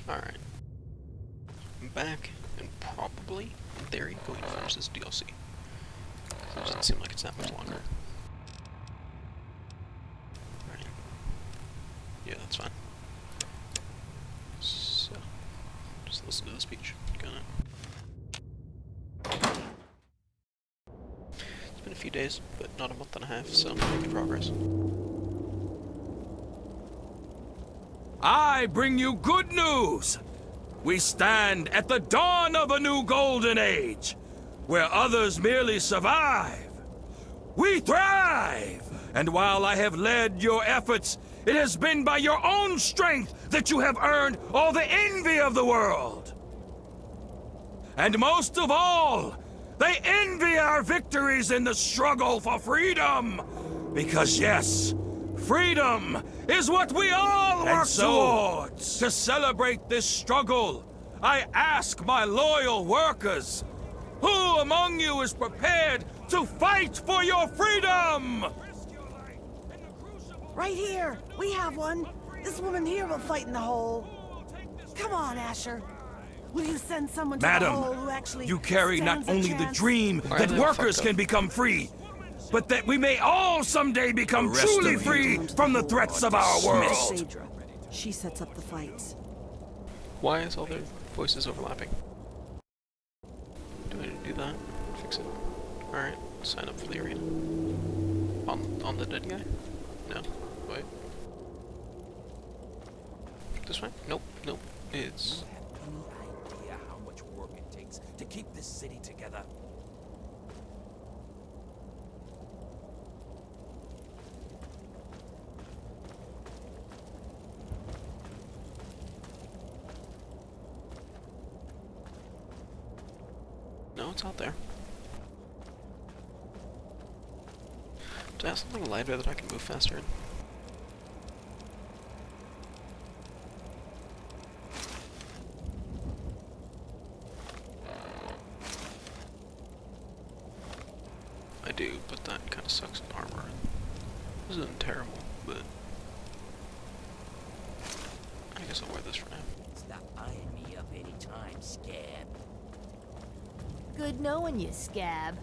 Alright. I'm back, and probably, in theory, going to finish this DLC. It doesn't seem like it's that much longer. Right. Yeah, that's fine. So, just listen to the speech. Got it. It's been a few days, but not a month and a half, so making progress. I bring you good news! We stand at the dawn of a new golden age, where others merely survive. We thrive! And while I have led your efforts, it has been by your own strength that you have earned all the envy of the world. And most of all, they envy our victories in the struggle for freedom. Because yes, freedom is what we all work towards. To celebrate this struggle, I ask my loyal workers, who among you is prepared to fight for your freedom? Right here! We have one! This woman here will fight in the hole. Come on, Asher. Will you send someone to the hole who actually you carry not only the dream that workers can become free, but that we may all someday become truly free from the threats of our world. She sets up the fights. Why is all their voices overlapping? Do I need to do that? Fix it. Alright, sign up for the arena. On the dead guy? No. Wait. This way? Nope, nope. It's... Do you have any idea how much work it takes to keep this city together? No, it's out there. Do I have something lighter that I can move faster in? I do, but that kind of sucks in armor. This isn't terrible, but I guess I'll wear this for now. Stop eyeing me up anytime, scab. Good knowing you, Scab.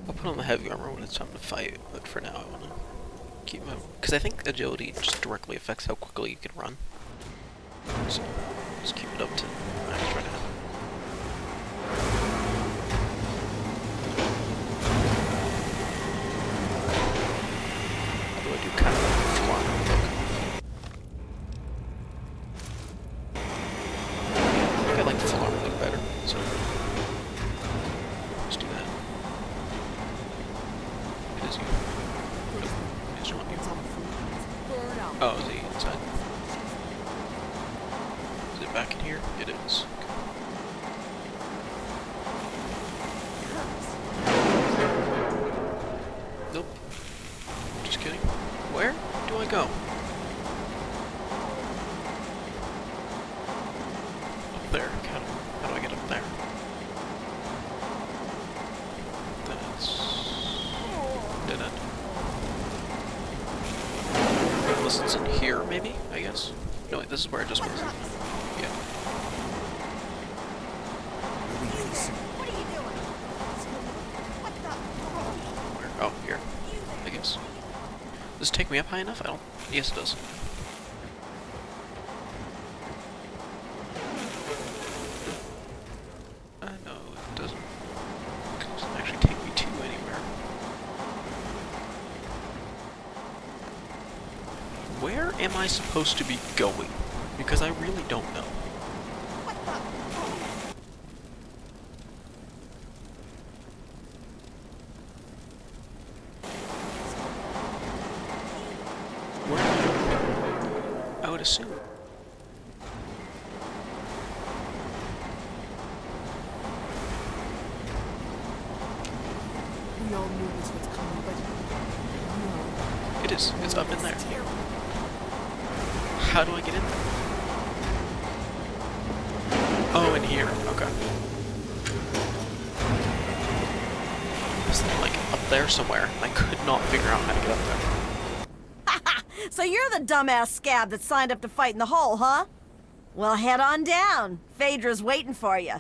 I'll put on the heavy armor when it's time to fight, but for now I want to keep my... because I think agility just directly affects how quickly you can run. So, just keep it up to max right now. Although I do kind of like the flying look. I think I like the full armor look better, so let's do that. It is you. It's not you. Oh, is he inside? Is it back in here? It is. Nope. Just kidding. Where do I go? Up there. How do I get up there? That's dead end. Unless it's in here, maybe? I guess. No, wait, this is where I just was. Yeah. What are you doing? What the? Where? Oh, here. I guess. Does it take me up high enough? I don't... Yes, it does. No, it doesn't. It doesn't actually take me to anywhere. Where am I supposed to be going? Because I really don't know. Where am I? I would assume. We all knew this was coming, but no. It is. It's up in there. How do I get in there? Oh, in here. Okay. there somewhere. I could not figure out how to get up there. So you're the dumbass scab that signed up to fight in the hole, huh? Well, head on down. Phaedra's waiting for you.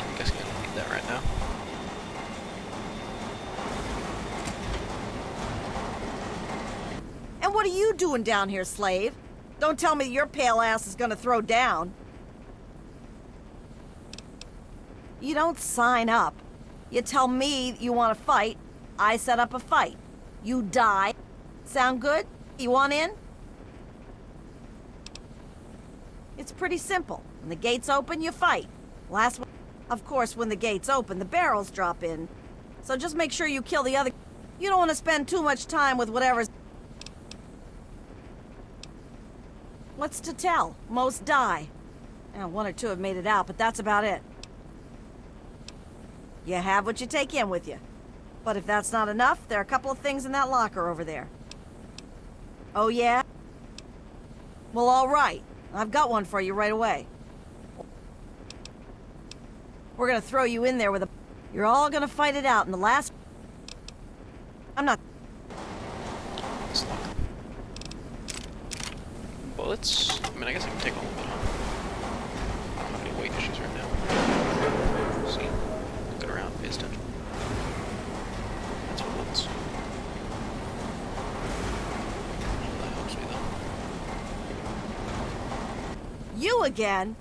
I guess I don't need that right now. And what are you doing down here, slave? Don't tell me your pale ass is gonna throw down. You don't sign up. You tell me you want to fight. I set up a fight. You die. Sound good? You want in? It's pretty simple. When the gates open, you fight. Last one. Of course, when the gates open, the barrels drop in. So just make sure you kill the other. You don't want to spend too much time with whatever's. What's to tell? Most die. Now, one or two have made it out, but that's about it. You have what you take in with you. But if that's not enough, there are a couple of things in that locker over there. Oh, yeah? Well, all right. I've got one for you right away. We're gonna throw you in there with a... You're all gonna fight it out in the last... I'm not... Let's lock. Bullets? I mean, I guess I can take all of it, huh? I don't have any weight issues right now. See? Looking around, pay attention. That's what bullets. That helps me, though. You again?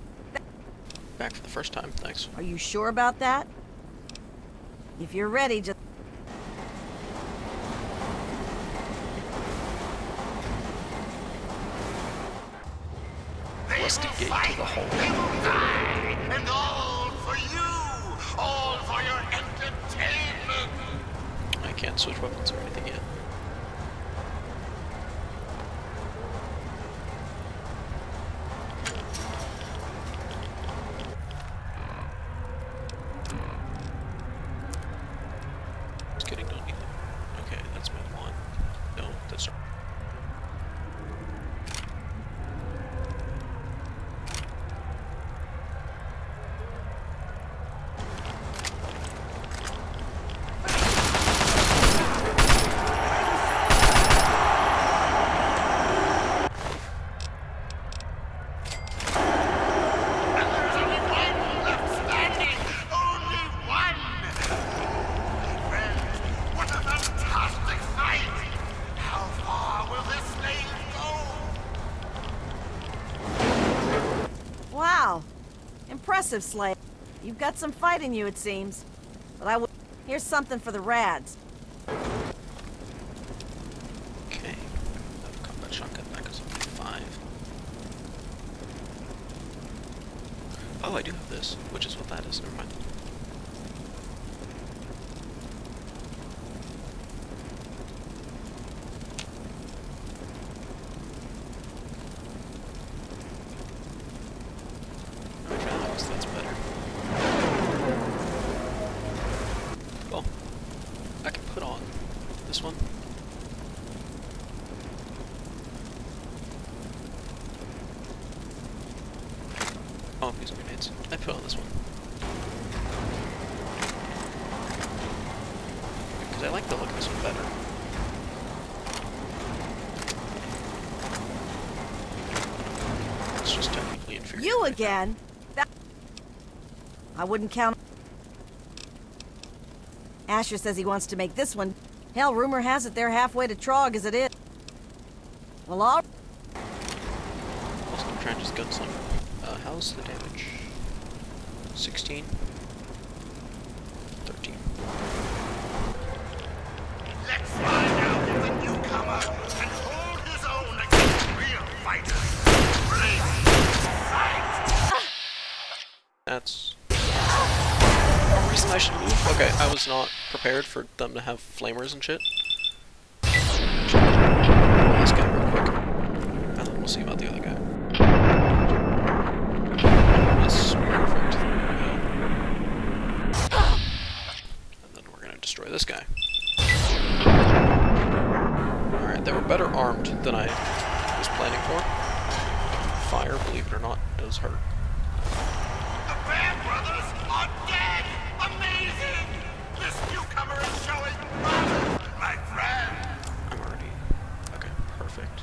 Back for the first time, thanks. Are you sure about that? If you're ready, just... Rusty gate to the hole. And all for you! All for your entertainment! I can't switch weapons or anything yet. Just kidding, don't need that. Okay, that's my one. No, that's not. Wow. Impressive, Slave. You've got some fight in you, it seems. But I would... Here's something for the rads. Okay. That combat shotgun back is only 5. Oh, I do have this, which is what that is. Never mind. That's better. Well, I can put on this one. Oh, these are grenades. I put on this one. Because I like the look of this one better. It's just technically inferior. You again? I wouldn't count... Asher says he wants to make this one. Hell, rumor has it they're halfway to Trog as it is. Well, all... Also, I'm trying to just gunslinger. How's the damage? 16? 13. Let's find out if the newcomer can hold his own against real fighters. Fight! That's... no reason I should move. Okay, I was not prepared for them to have flamers and shit. This guy real quick. And then we'll see about the other guy. This weird effect. planning for. Fire, believe it or not, does hurt. The Bear Brothers are dead! Amazing! This newcomer is showing promise, my friend! I'm already... Okay, perfect.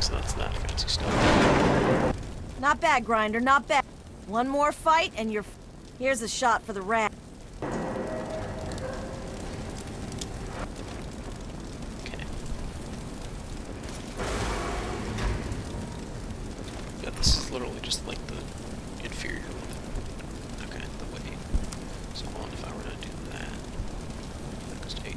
So that's that fancy stuff. Not bad, Grinder, not bad. One more fight and you're... Here's a shot for the rat. Okay. Yeah, this is literally just like the inferior one. Okay, the weight. So hold on, if I were to do that, that goes to 18.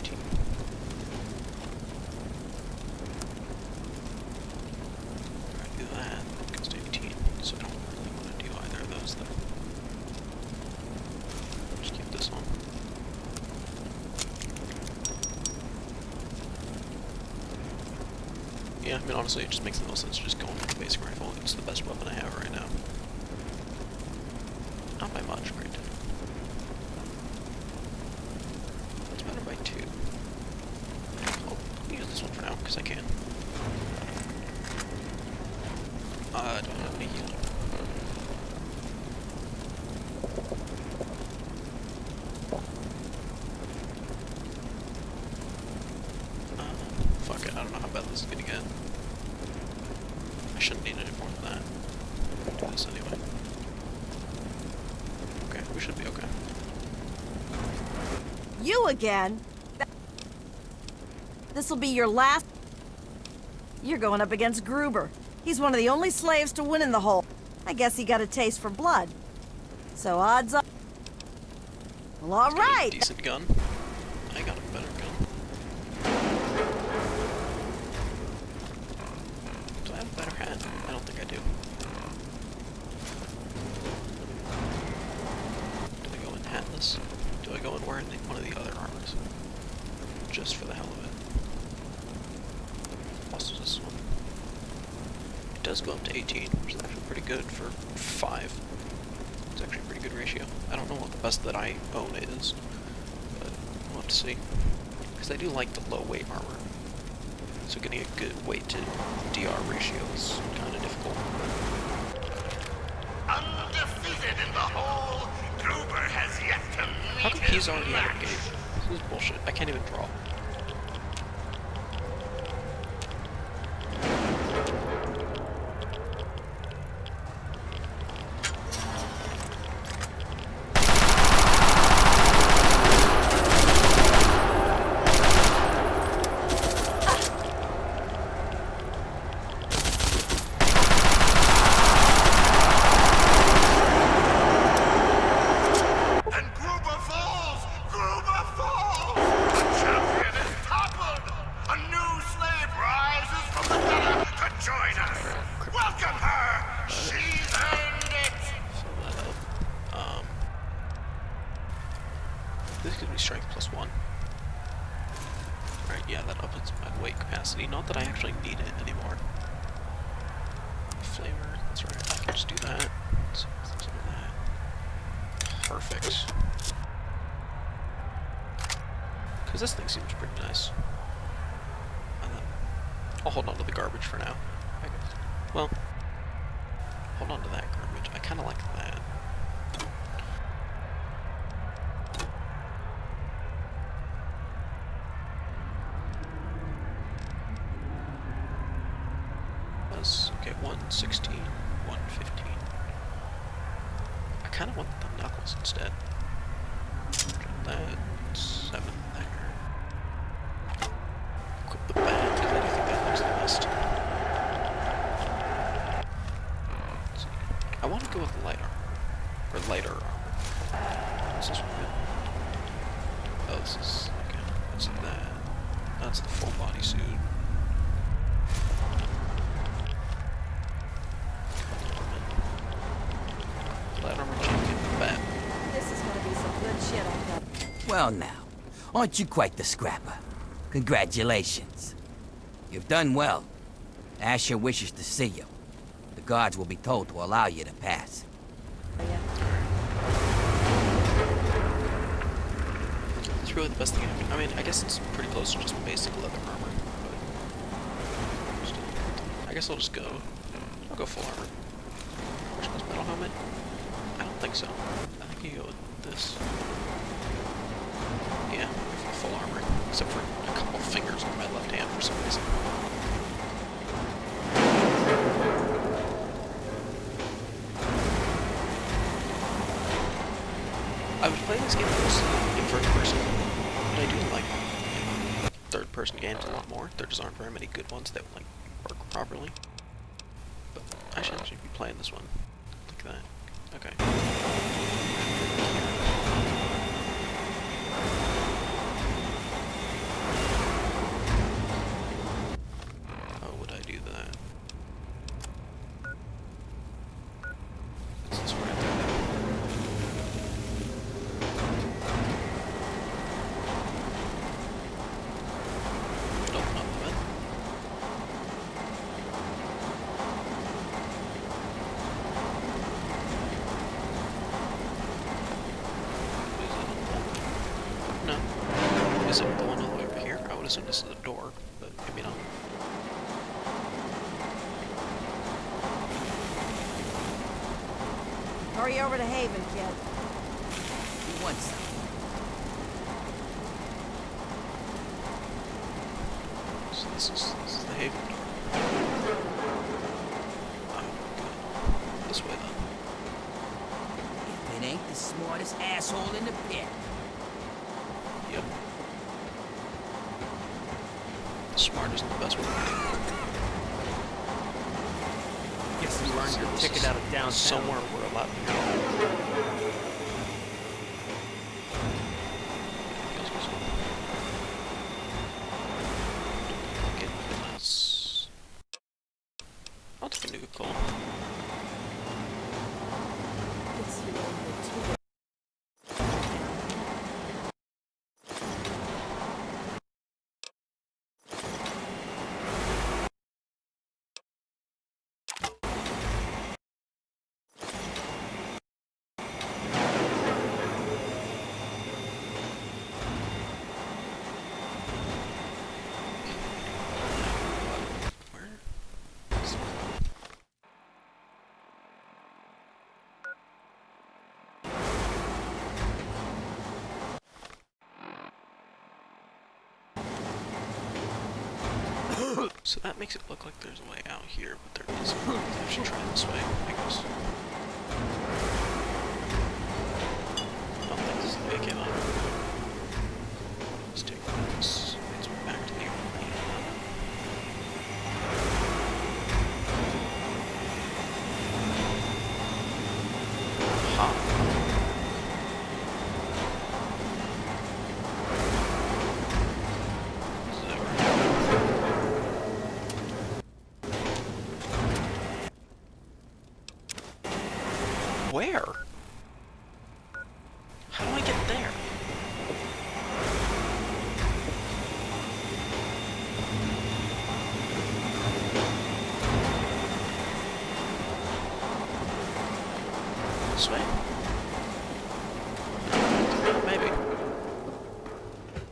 If I do that, it goes to 18. So I don't really want to do either of those though. Just keep this on. Yeah, I mean, honestly, it just makes the most sense just going with the basic rifle. It's the best weapon I have right now. Not by much, granted. It's better by 2. I'll use this one for now, because I can. I don't have any healing. Fuck it, I don't know how bad this is gonna get. I shouldn't need any more than that. I'll do this anyway. Okay, we should be okay. You again? This'll be your last... You're going up against Gruber. He's one of the only slaves to win in the hole. I guess he got a taste for blood. So odds are... Well, all He's got a right. decent gun. I got a better gun. Do I have a better hat? I don't think I do. Do I go in hatless? Do I go in wearing one of the other armors? Just for the hell of it. Also this one. It does go up to 18, which is actually pretty good for 5. It's actually a pretty good ratio. I don't know what the best that I own is, but we'll have to see. Because I do like the low weight armor. So getting a good weight to DR ratio is kind of difficult. Undefeated in the hole, Gruber has yet to meet How come his he's already out of match. gate? This is bullshit. I can't even draw. And Gruber falls! Gruber falls! The champion is toppled! A new slave rises from the gutter to join us! Welcome her! She's earned it! Fill that up. This gives me strength plus 1. Right, yeah, that ups my weight capacity. Not that I actually need it anymore. Flavor, that's right, I can just do that. So, some of that. Perfect. Because this thing seems pretty nice. And then I'll hold on to the garbage for now, I guess. Well, hold on to that garbage. I kind of like that. That's, okay, 116, 115. I kind of want the knuckles instead. Drop that, 7 there. Equip the bag, because I do think that looks the best. Let's see. I want to go with light armor. Or lighter armor. Is this one good? Oh, this is, okay. What's that? That's the full body suit. Light armor champion, bam. This is gonna be some good shit, I bet. Well now, aren't you quite the scrapper? Congratulations. You've done well. Asher wishes to see you. The guards will be told to allow you to pass. really the best thing I can do. I mean, I guess it's pretty close to just basic leather armor, but still, I guess I'll just go. I'll go full armor. Which goes metal helmet? I don't think so. I think you go with this. Yeah, go for full armor, except for a couple fingers on my left hand for some reason. I would play this game mostly in first person, but I do like third person games a lot more. There just aren't very many good ones that like work properly. But I should actually be playing this one. Like that. Okay. How would I do that? It's this right there. Open up the vent. No. Is it the one all the way over here? I would assume this is the door, but maybe not. Hurry over to Haven, kid. You want some? So this is the Haven door. Oh, good. This way then. If it ain't the smartest asshole in the pit. Yep. Smart isn't the best one. Guess you earned your This ticket is out of downtown. somewhere we're allowed to go. Feels good. Get this. I'll take a new call. It's you over too. Where? Is it? So that makes it look like there's a way out here, but there isn't. I should try this way, I guess. I don't think this is the way I came out. Let's take this. It's back to the arena. Ha. Is that right? Where? How do I get there? This way? Maybe.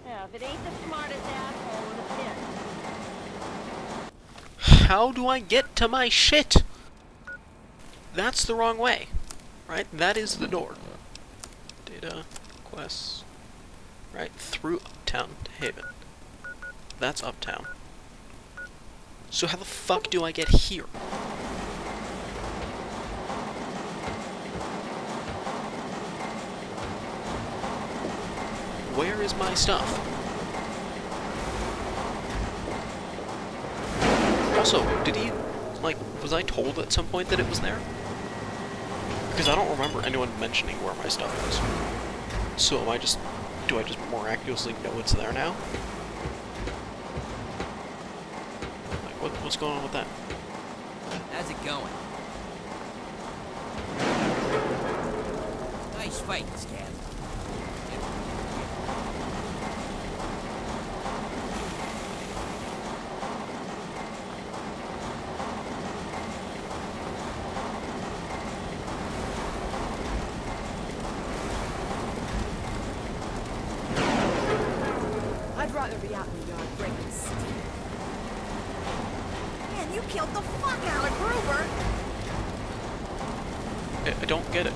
Yeah, if it ain't the smartest asshole in the pit. How do I get to my shit? That's the wrong way. Right? That is the door. Data, quests. Right? Through Uptown to Haven. That's Uptown. So how the fuck do I get here? Where is my stuff? Also, did he, like, was I told at some point that it was there? Because I don't remember anyone mentioning where my stuff was. So am I just, do I just miraculously know it's there now? Like, what's going on with that? How's it going? Nice fight, Scab. rather be out in the yard breaking steam. Man, you killed the fuck out of Gruber! I don't get it.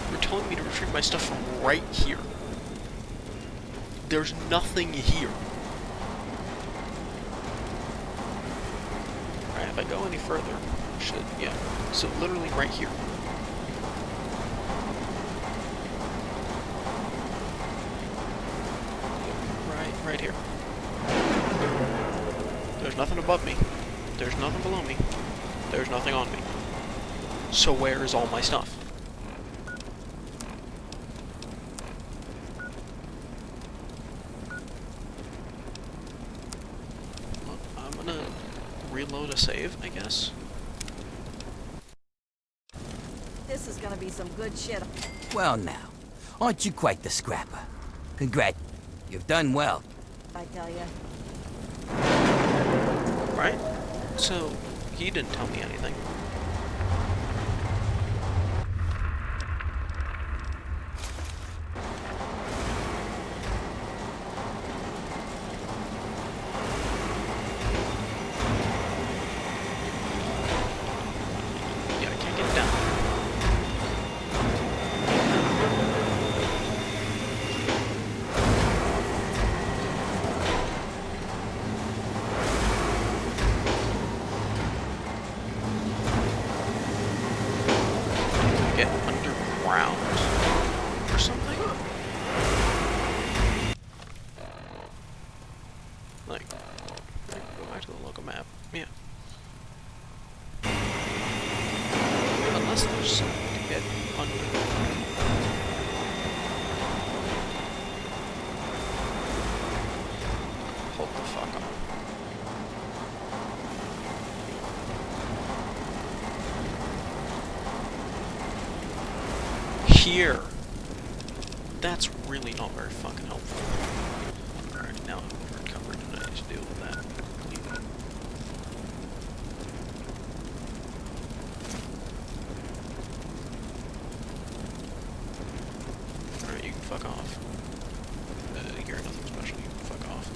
You're telling me to retrieve my stuff from right here. There's nothing here. Alright, if I go any further, yeah. So literally right here. Right here. There's nothing above me. There's nothing below me. There's nothing on me. So where is all my stuff? Well, I'm gonna reload a save, I guess. This is gonna be some good shit. Well now, aren't you quite the scrapper? You've done well. I tell ya. Right? So, he didn't tell me anything. Yeah, I can't get down. Get underground or something? Like, go back to the local map. Yeah. Unless there's something to get underground. Hold the fuck on. Here. That's really not very fucking helpful. Alright, now I'm recovered and I need to deal with that. Alright, you can fuck off. You're nothing special, you can fuck off.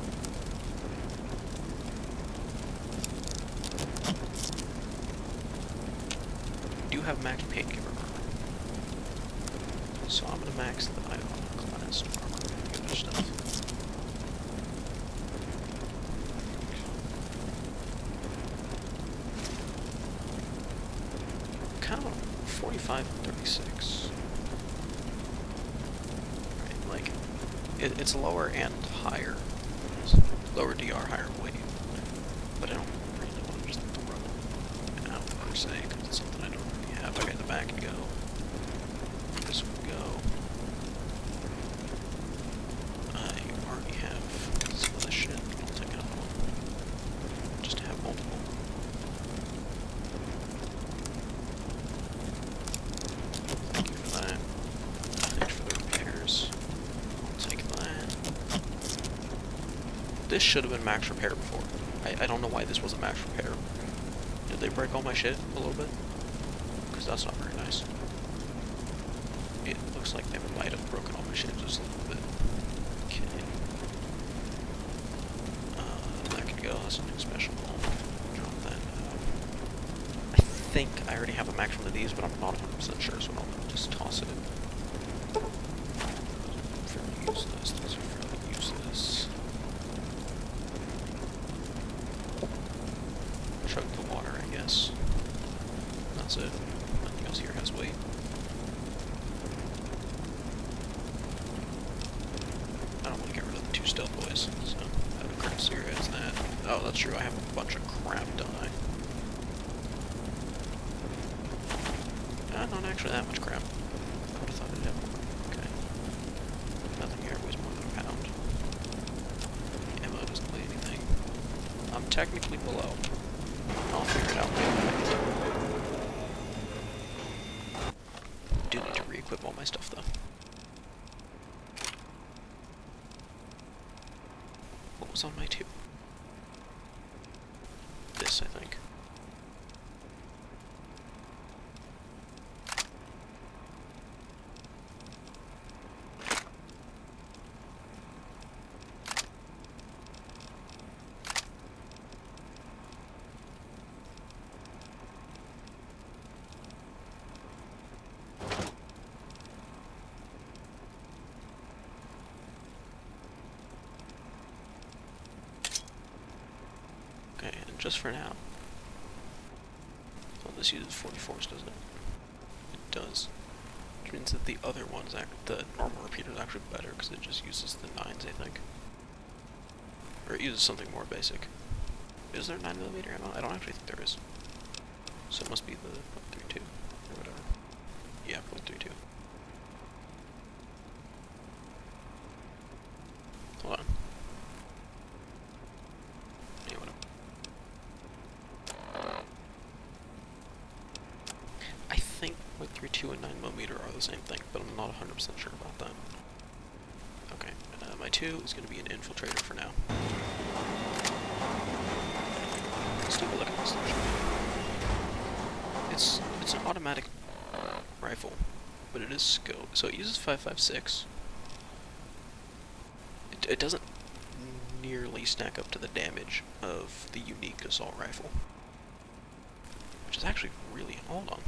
You do have max pain giver. So I'm gonna max the item class armor and the other stuff. Kind of 45 and 36. Right, like it's lower and higher. It's lower DR, higher weight. But I don't really want to just throw it out per se, because it's something I don't really have. Okay, the back can go. This would go. I already have some of this shit. I'll take another one. Just to have multiple. Thank you for that. Thanks for the repairs. I'll take that. This should have been max repair before. I don't know why this wasn't max repair. Did they break all my shit a little bit? Because that's not very nice. It looks like they might have broken all my shit just a little bit. Okay. That could go. That's nothing special. Drop that. I think I already have a max one of these, but I'm not 100% sure, so I'll just toss it. Those are fairly useless. Those are fairly useless. Chug the water, I guess. That's it. Nothing else here has weight. I don't want to get rid of the 2 stealth boys, so I have a crap cigarettes that. Oh, that's true, I have a bunch of crap, don't I? Not actually that much crap. I would have thought I'd have more. Okay. Nothing here weighs more than a pound. Ammo doesn't weigh anything. I'm technically below. I'll figure it out later. Do need to re-equip all my stuff, though. What was on my tube? This, I think. just for now. Oh, this uses 44s, doesn't it? It does. Which means that the other ones, the normal repeater is actually better because it just uses the 9s, I think. Or it uses something more basic. Is there 9mm ammo? I don't actually think there is. So it must be the .32 or whatever. Yeah, .32. Hold on. Yeah, whatever. I think .32 and 9mm are the same thing, but I'm not 100% sure about that. Okay, my 2 is going to be an infiltrator for now. Let's take a look at this thing. It's an automatic rifle, but it is scope, so it uses 5.56. It doesn't nearly stack up to the damage of the unique assault rifle, which is actually really, hold on,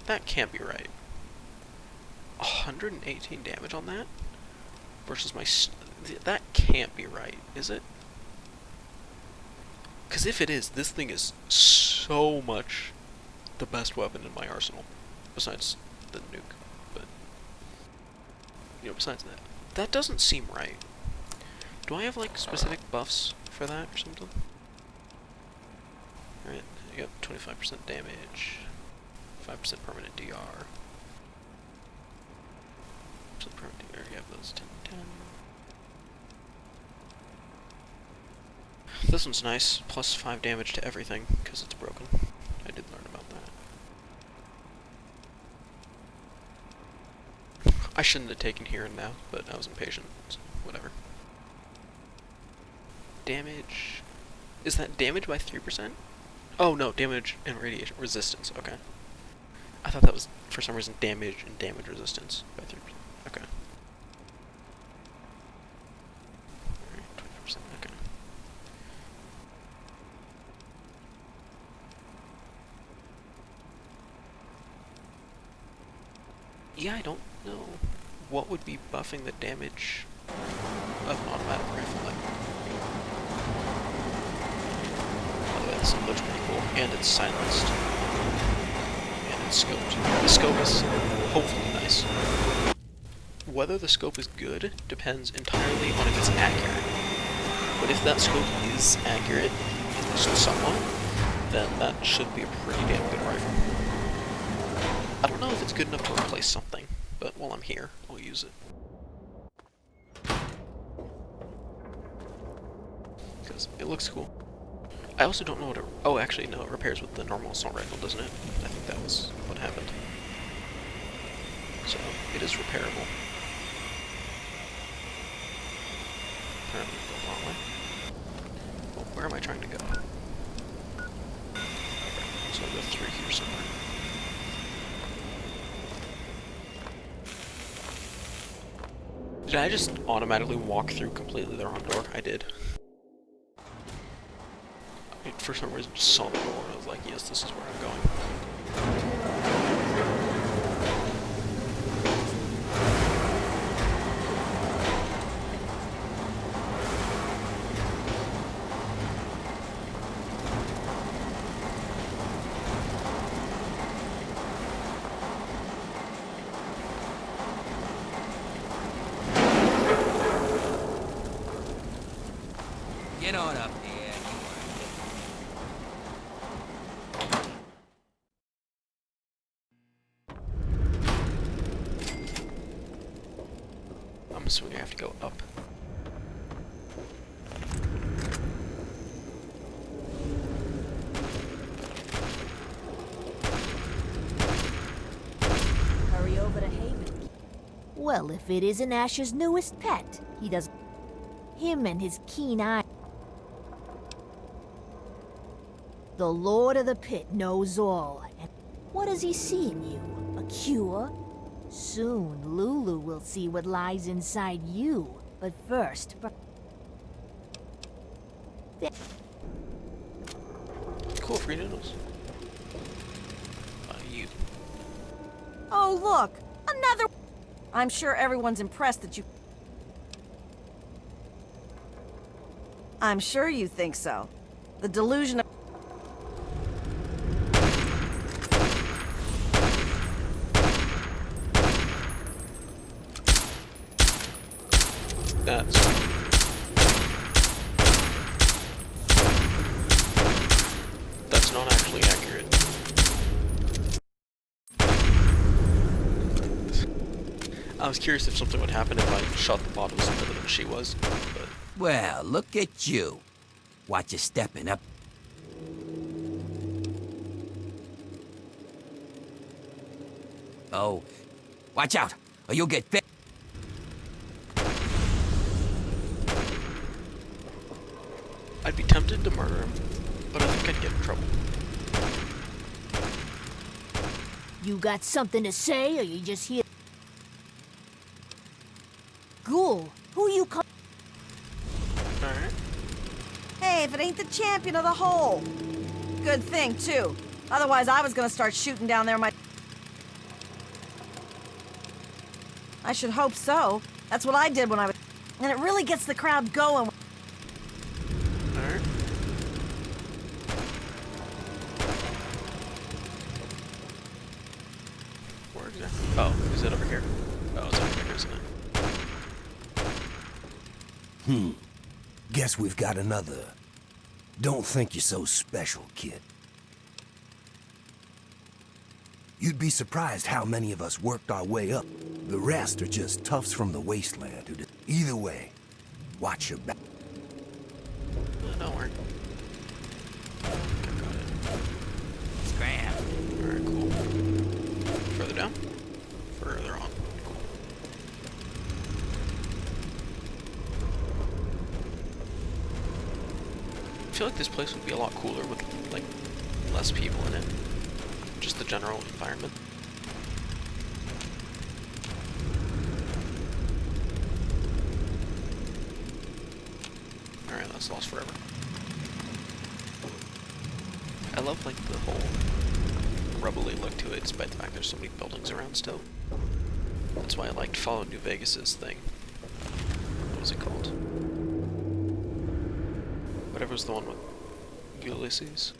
that can't be right. 118 damage on that versus my that can't be right, is it? Because if it is, this thing is so much the best weapon in my arsenal, besides the nuke. But you know, besides that, that doesn't seem right. Do I have like specific buffs for that or something? Alright, you got 25% damage, 5% permanent DR. Permanent DR, you have those 10. This one's nice, plus 5 damage to everything, because it's broken. I did learn about that. I shouldn't have taken here and now, but I was impatient, so whatever. Damage... Is that damage by 3%? Oh no, damage and radiation resistance, okay. I thought that was, for some reason, damage and damage resistance by 3%. Okay. Alright, 20%, okay. Yeah, I don't know what would be buffing the damage of an automatic rifle. Like, by the way, this looks pretty cool, and it's silenced, and it's scoped. The scope is hopefully nice. Whether the scope is good depends entirely on if it's accurate. But if that scope is accurate, at least somewhat, then that should be a pretty damn good rifle. I don't know if it's good enough to replace something, but while I'm here, I'll use it. Because it looks cool. I also don't know what it... Oh, actually, no, it repairs with the normal assault rifle, doesn't it? I think that was what happened. So, it is repairable. Apparently, I'm going the wrong way. Well, where am I trying to go? So I'll go through here somewhere. Did I just automatically walk through completely the wrong door? I did. I, for some reason, just saw the door and I was like, yes, this is where I'm going. Get on up there. I'm assuming I have to go up. Hurry over to Haven. Well, if it isn't Ash's newest pet, he does. Him and his keen eye. The Lord of the Pit knows all. And what does he see in you? A cure? Soon, Lulu will see what lies inside you. But first, Cool, free noodles. You. Oh, look! Another... I'm sure everyone's impressed that you... I'm sure you think so. The delusion of... That's not actually accurate. I was curious if something would happen if I shot the bottom better than she was, but... Well, look at you. Watch you stepping up. Oh, watch out, or you'll get bit. I'd be tempted to murder him, but I think I'd get in trouble. You got something to say, or you just here? Ghoul, who you call? Alright. Hey, if it ain't the champion of the hole. Good thing, too. Otherwise, I was gonna start shooting down there I should hope so. That's what I did when I was... And it really gets the crowd going. Alright. Where exactly? Oh, is it over here? Oh, it's over here, isn't it? Guess we've got another. Don't think you're so special, kid. You'd be surprised how many of us worked our way up. The rest are just toughs from the wasteland who did... Either way, watch your back. Don't worry. Scram. Alright, cool. Further down? Further on. Cool. I feel like this place would be a lot cooler with, like, less people in it. Just the general environment. Alright, that's lost forever. I love, like, the whole rubbly look to it, despite the fact there's so many buildings around still. That's why I liked Fallout New Vegas's thing. What was it called? Whatever was the one with Ulysses.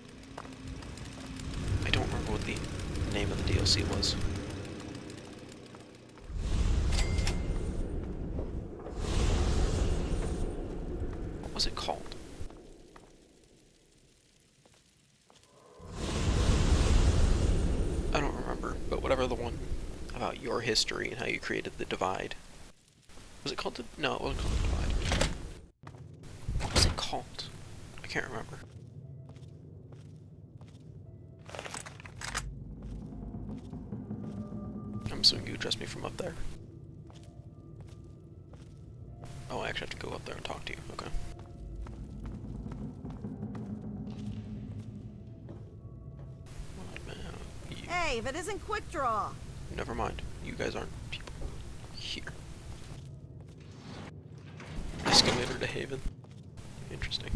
I don't remember what the name of the DLC was. What was it called? I don't remember, but whatever the one about your history and how you created the Divide. Was it called the... No, it wasn't called the Divide. What was it called? I can't remember. I'm assuming you address me from up there. Oh, I actually have to go up there and talk to you. Okay. What about you? Hey, if it isn't Quick Draw. Never mind. You guys aren't people. Here. Escalator to Haven. Interesting.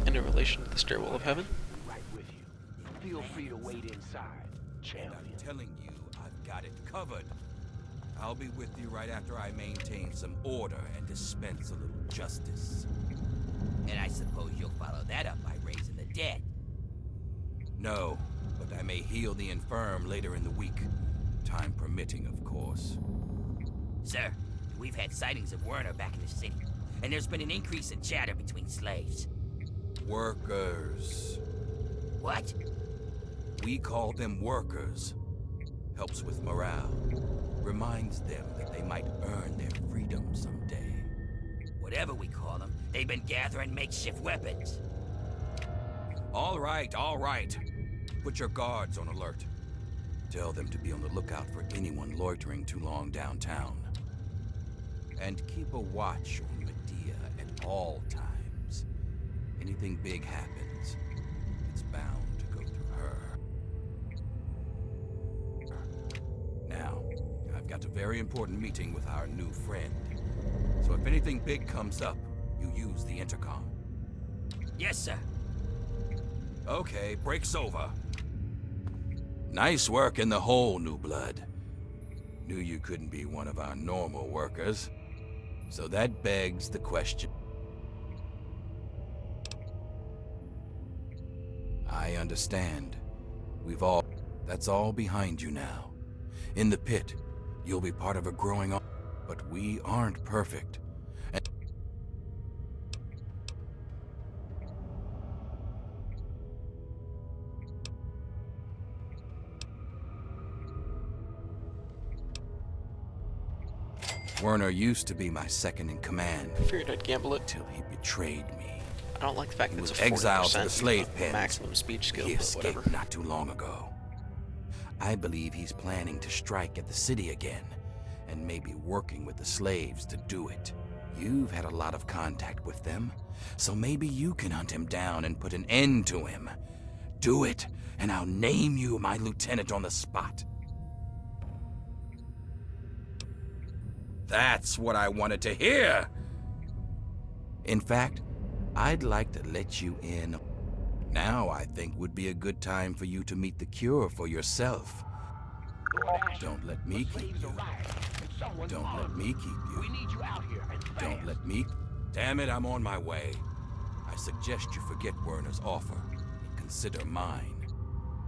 And in relation to the Stairwell of Heaven? Right with you. Feel free to wait inside, champion. I'm telling you, I've got it covered. I'll be with you right after I maintain some order and dispense a little justice. And I suppose you'll follow that up by raising the dead. No, but I may heal the infirm later in the week. Time permitting, of course. Sir, we've had sightings of Werner back in the city, and there's been an increase in chatter between slaves. Workers. What? We call them workers. Helps with morale. Reminds them that they might earn their freedom someday. Whatever we call them, they've been gathering makeshift weapons. All right, all right. Put your guards on alert. Tell them to be on the lookout for anyone loitering too long downtown. And keep a watch on Medea at all times. Anything big happens, it's bound to go through her. Now, I've got a very important meeting with our new friend. So if anything big comes up, you use the intercom. Yes, sir. Okay, break's over. Nice work in the hole, New Blood. Knew you couldn't be one of our normal workers. So that begs the question. understand. That's all behind you now. In the pit, you'll be part of a growing up, but we aren't perfect. Werner used to be my second in command. I figured I'd gamble it. Till he betrayed me. I don't like the fact He that was it's a 40% exiled to the slave pens. maximum speech skill, He but escaped whatever. not too long ago. I believe he's planning to strike at the city again, and maybe working with the slaves to do it. You've had a lot of contact with them, so maybe you can hunt him down and put an end to him. Do it, and I'll name you my lieutenant on the spot. That's what I wanted to hear! In fact, I'd like to let you in. Now I think would be a good time for you to meet the cure for yourself. Don't let me keep you. Don't let me keep you. Don't let me... Damn it, I'm on my way. I suggest you forget Werner's offer and consider mine.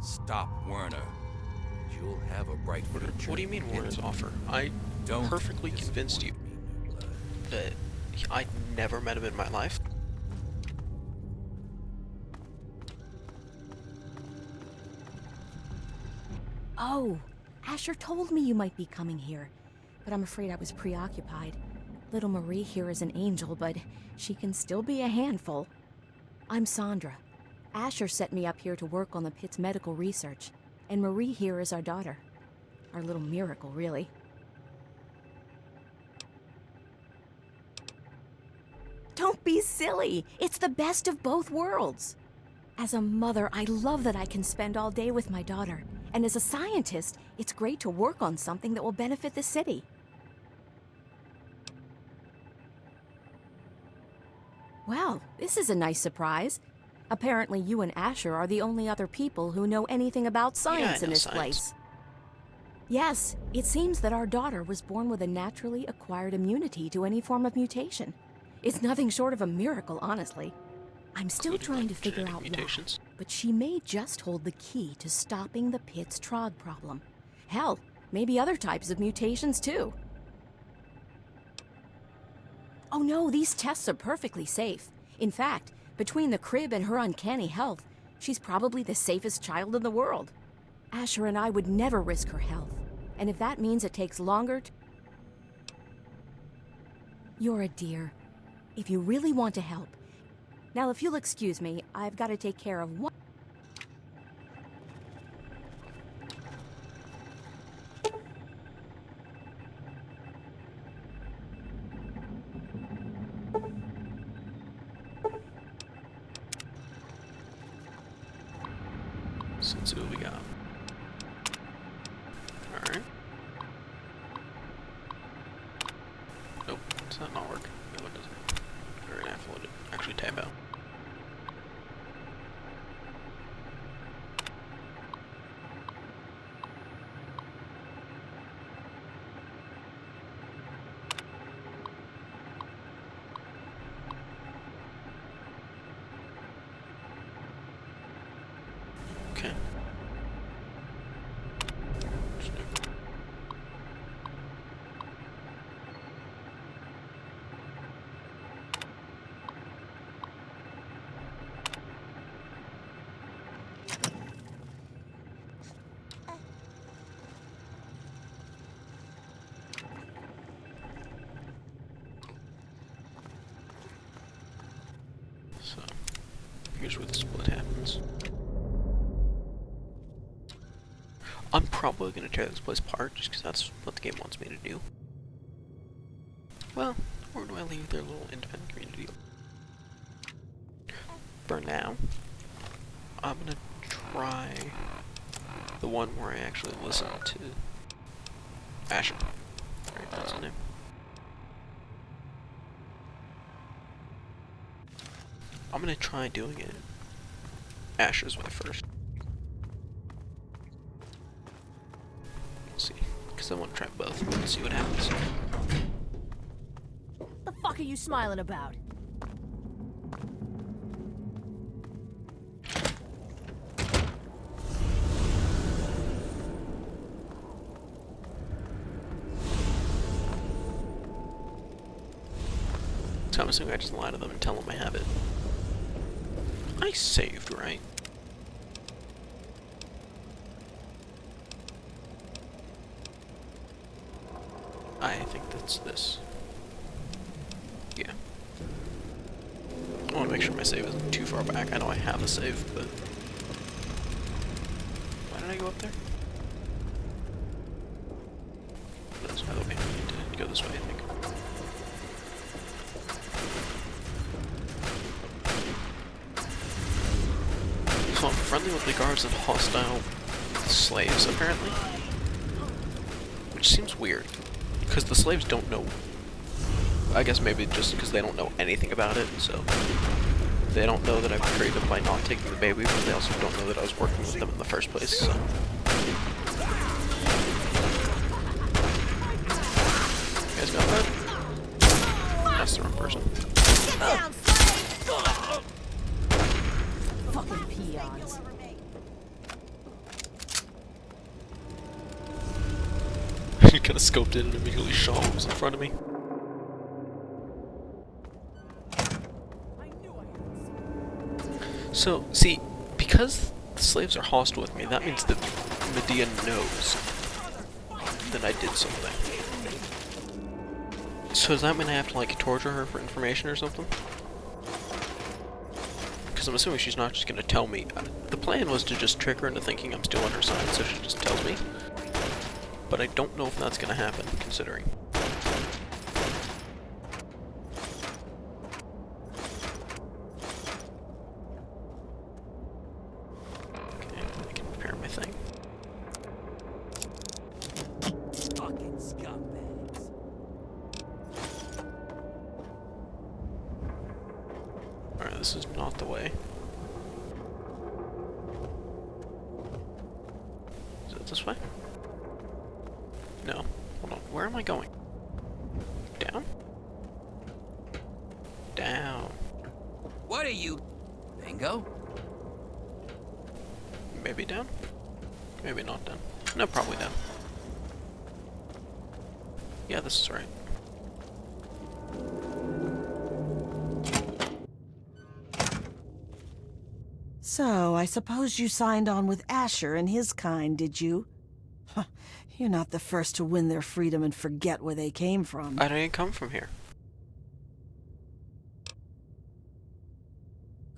Stop Werner. You'll have a bright future. What do you mean Werner's offer? I Don't perfectly convinced you disappoint me, new blood. that I'd never met him in my life. Oh, Asher told me you might be coming here, but I'm afraid I was preoccupied. Little Marie here is an angel, but she can still be a handful. I'm Sandra. Asher set me up here to work on the Pitt's medical research, and Marie here is our daughter. Our little miracle, really. Don't be silly! It's the best of both worlds! As a mother, I love that I can spend all day with my daughter. And as a scientist, it's great to work on something that will benefit the city. Well, this is a nice surprise. Apparently you and Asher are the only other people who know anything about science in this place. Yes, it seems that our daughter was born with a naturally acquired immunity to any form of mutation. It's nothing short of a miracle, honestly. I'm still Including, trying like, to figure genetic out mutations. why, but she may just hold the key to stopping the Pitt's Trog problem. Hell, maybe other types of mutations too. Oh no, these tests are perfectly safe. In fact, between the crib and her uncanny health, she's probably the safest child in the world. Asher and I would never risk her health, and if that means it takes longer You're a dear. If you really want to help. Now, if you'll excuse me, I've got to take care of one. So let's see what we got. Alright. Nope, it's not working. No, it doesn't. Alright, I have to actually tab out. Okay. So, here's where the split happens. I'm probably going to tear this place apart, just because that's what the game wants me to do. Well, or do I leave their little independent community? For now, I'm going to try the one where I actually listen to Asher. Right, that's his name. I'm going to try doing it Asher's way first. See, because I want to try both and see what happens. The fuck are you smiling about? So I'm assuming I just lie to them and tell them I have it. I saved, right? I think that's this. Yeah. I want to make sure my save isn't too far back. I know I have a save, but... Why did I go up there? That's by the way, I need to go this way, I think. So I'm friendly with the guards and hostile slaves, apparently. Which seems weird. Because the slaves don't know... I guess maybe just because they don't know anything about it, so... They don't know that I betrayed them by not taking the baby, but they also don't know that I was working with them in the first place, so... You guys got that? That's the wrong person. Get down, slave! Fucking peons. He kind of scoped in and immediately shot what was in front of me. So, see, because the slaves are hostile with me, that means that Medea knows that I did something. So does that mean I have to, like, torture her for information or something? Because I'm assuming she's not just going to tell me. The plan was to just trick her into thinking I'm still on her side, so she just tells me. But I don't know if that's going to happen, considering. Okay, I can prepare my thing. Fucking scumbags. Alright, this is not the way. Is it this way? No. Hold on. Where am I going? Down? Down. What are you... Bingo? Maybe down? Maybe not down. No, probably down. Yeah, this is right. So, I suppose you signed on with Asher and his kind, did you? You're not the first to win their freedom and forget where they came from. I didn't come from here.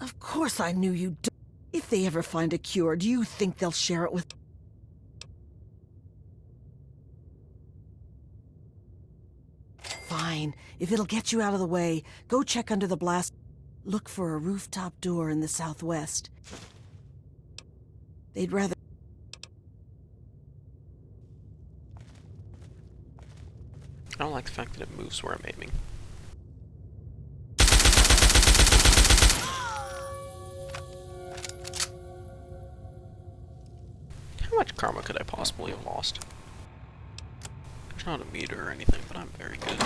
Of course I knew you'd do. If they ever find a cure, do you think they'll share it with... Fine. If it'll get you out of the way, go check under the blast. Look for a rooftop door in the southwest. They'd rather... I don't like the fact that it moves where I'm aiming. How much karma could I possibly have lost? There's not a meter or anything, but I'm very good.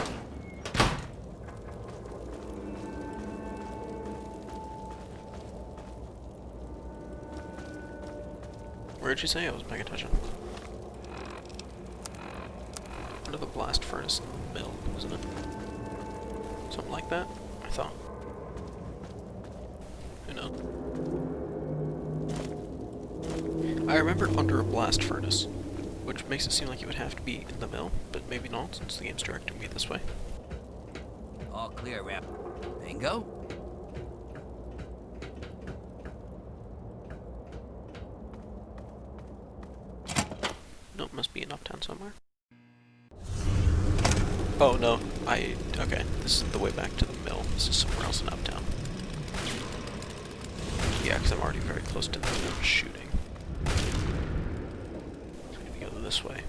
Where'd you say? I wasn't paying attention. Under the blast furnace in the mill, isn't it? Something like that? I thought. Who knows? I remember under a blast furnace, which makes it seem like it would have to be in the mill, but maybe not, since the game's directing me this way. All clear, Rep. Bingo? Nope, must be in Uptown somewhere. Oh no, okay, this is the way back to the mill. This is somewhere else in Uptown. Yeah, because I'm already very close to them shooting. So I'm gonna go this way.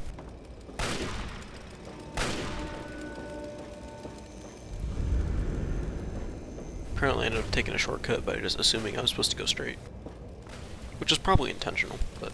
Apparently I ended up taking a shortcut by just assuming I was supposed to go straight. Which is probably intentional, but...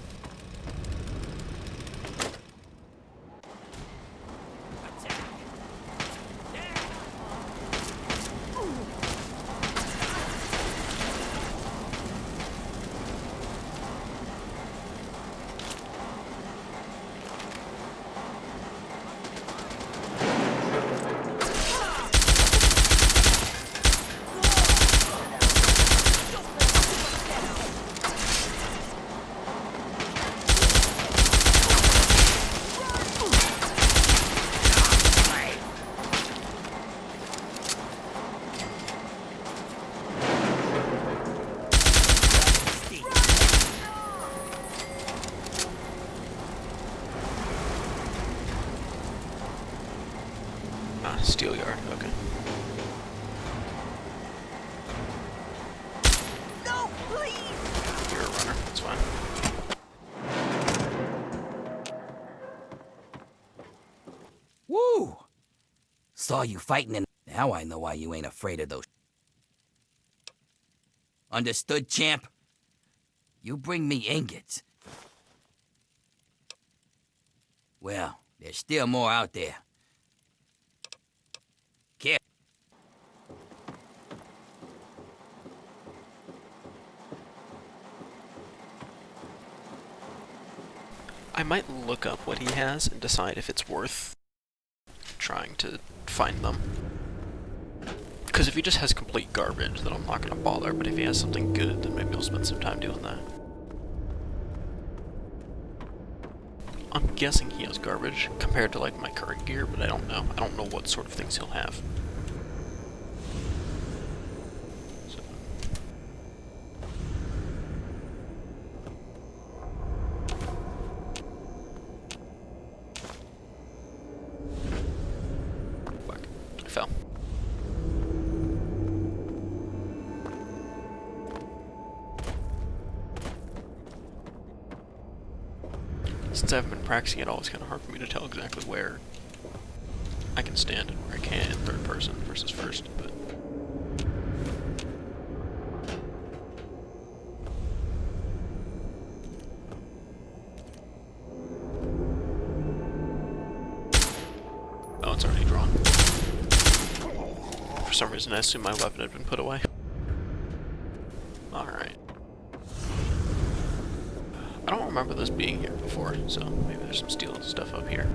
steel yard, okay. No, please! You're a runner, that's fine. Woo! Saw you fighting and now I know why you ain't afraid of those. Understood, champ? You bring me ingots. Well, there's still more out there. Care. I might look up what he has and decide if it's worth trying to find them. Because if he just has complete garbage, then I'm not going to bother, but if he has something good, then maybe I'll spend some time doing that. I'm guessing he has garbage compared to like my current gear, but I don't know. I don't know what sort of things he'll have. So. Fuck. I fell. Since I haven't been practicing at all, it's kind of hard for me to tell exactly where I can stand and where I can't in third person versus first, but... Oh, it's already drawn. For some reason, I assumed my weapon had been put away. Alright. I don't remember this being here before, so maybe there's some steel stuff up here.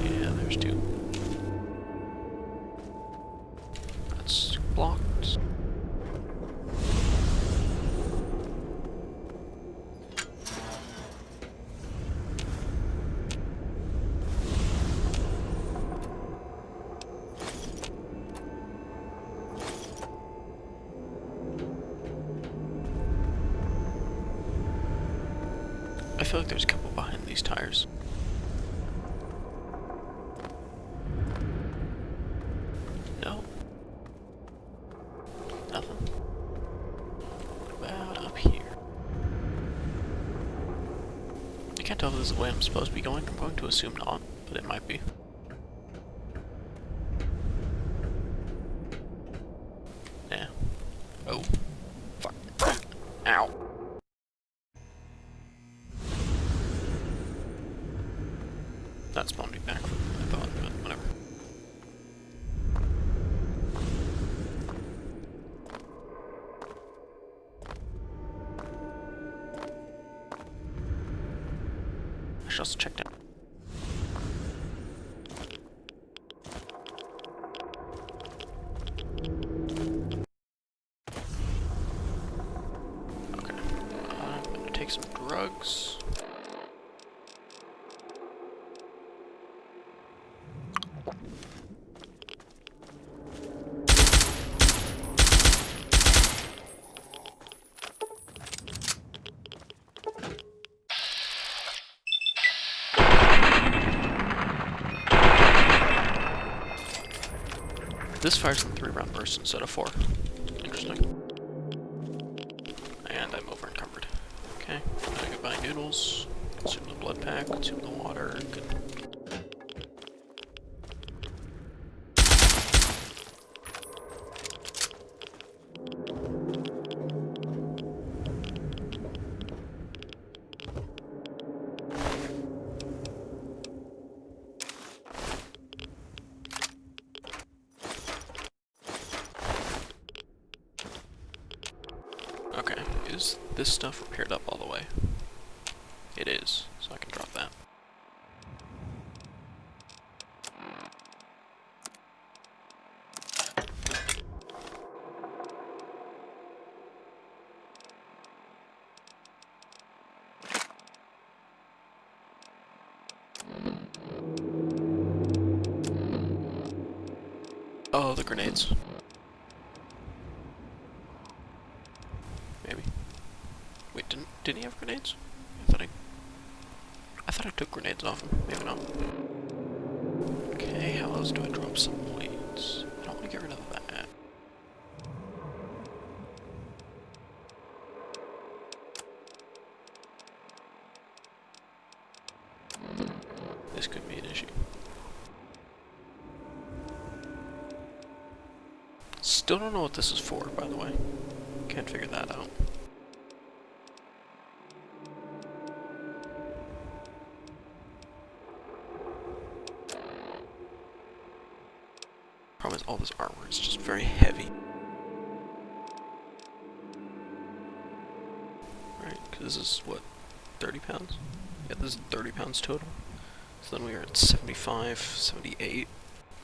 Yeah, there's two. That's blocked. I feel like there's a couple behind these tires. No. Nothing. What about up here? I can't tell if this is the way I'm supposed to be going. I'm going to assume not, but it might be. Yeah. Oh. Fuck. Ow. That spawned me back from what I thought, but whatever. I should also check down. Okay. I'm gonna take some drugs. This fires in 3-round bursts instead of 4. Interesting. And I'm over encumbered. Okay, goodbye noodles. Consume the blood pack, consume the water. Good. Okay, is this stuff repaired up all the way? It is, so I can drop that. Oh, the grenades. Maybe. Wait, didn't he have grenades? I thought I took grenades off him. Maybe not. those, do I drop some weights? I don't want to get rid of that. This could be an issue. Still don't know what this is for, by the way. Can't figure that out. Problem is, all this armor is just very heavy. Right, because this is, what, 30 pounds? Yeah, this is 30 pounds total. So then we are at 75, 78.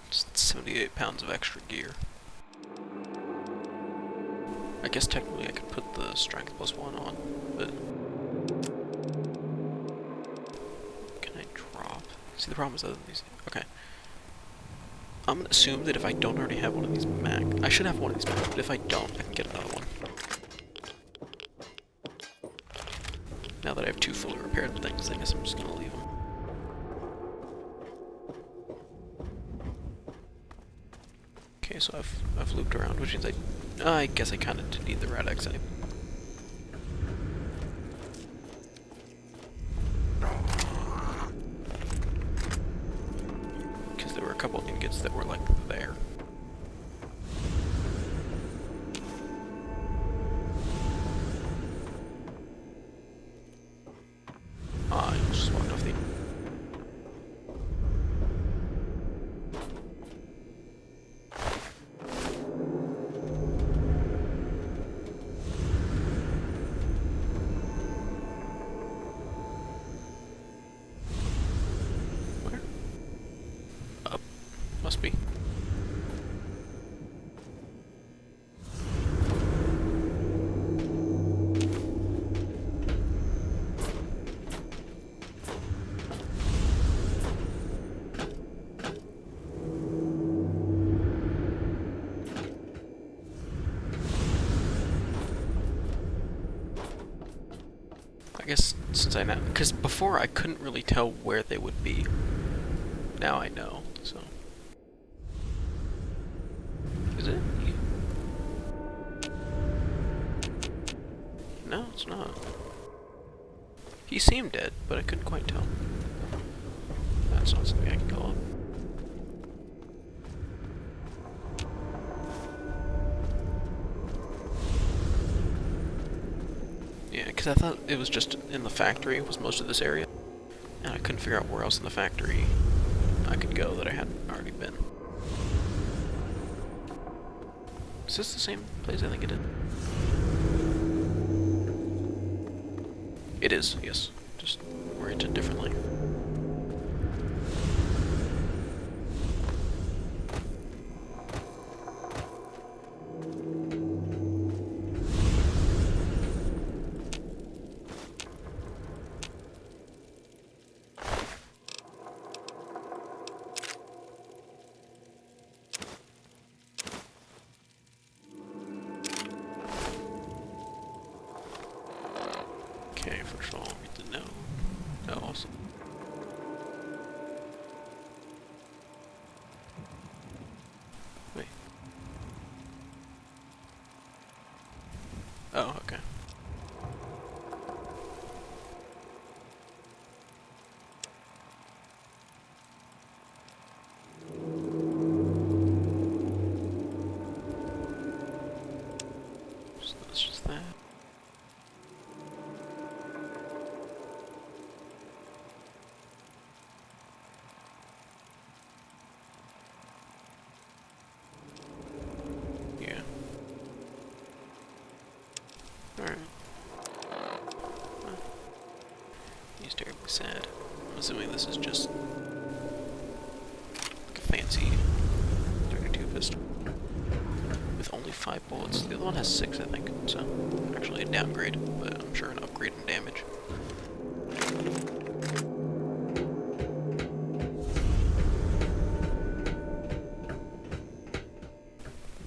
It's 78 pounds of extra gear. I guess technically I could put the strength +1 on, but... Can I drop? See, the problem is that these... Okay. I'm gonna assume that if I don't already have one of these Mac... I should have one of these Mac, but if I don't, I can get another one. Now that I have 2 fully repaired things, I guess I'm just gonna leave them. Okay, so I've looped around, which means I guess I kind of did need the Rad-X anyway. Because there were a couple of ingots that were like there. I just walked off the... Where? Up. Must be. I guess since I know, because before I couldn't really tell where they would be. Now I know, so. Is it? No, it's not. He seemed dead, but I couldn't quite tell. That's not something I can call up. Yeah, because I thought it was just in the factory, was most of this area. And I couldn't figure out where else in the factory I could go that I hadn't already been. Is this the same place I think it is? It is, yes. Just oriented differently. Okay, first of all, we get to know. Oh, awesome. Wait. Oh, okay. So that's just that. Yeah. Alright. He's terribly sad. I'm assuming this is just like a fancy 32 pistol. With only 5 bullets. The other one has 6, I think. So, actually a downgrade, but I'm sure an upgrade in damage.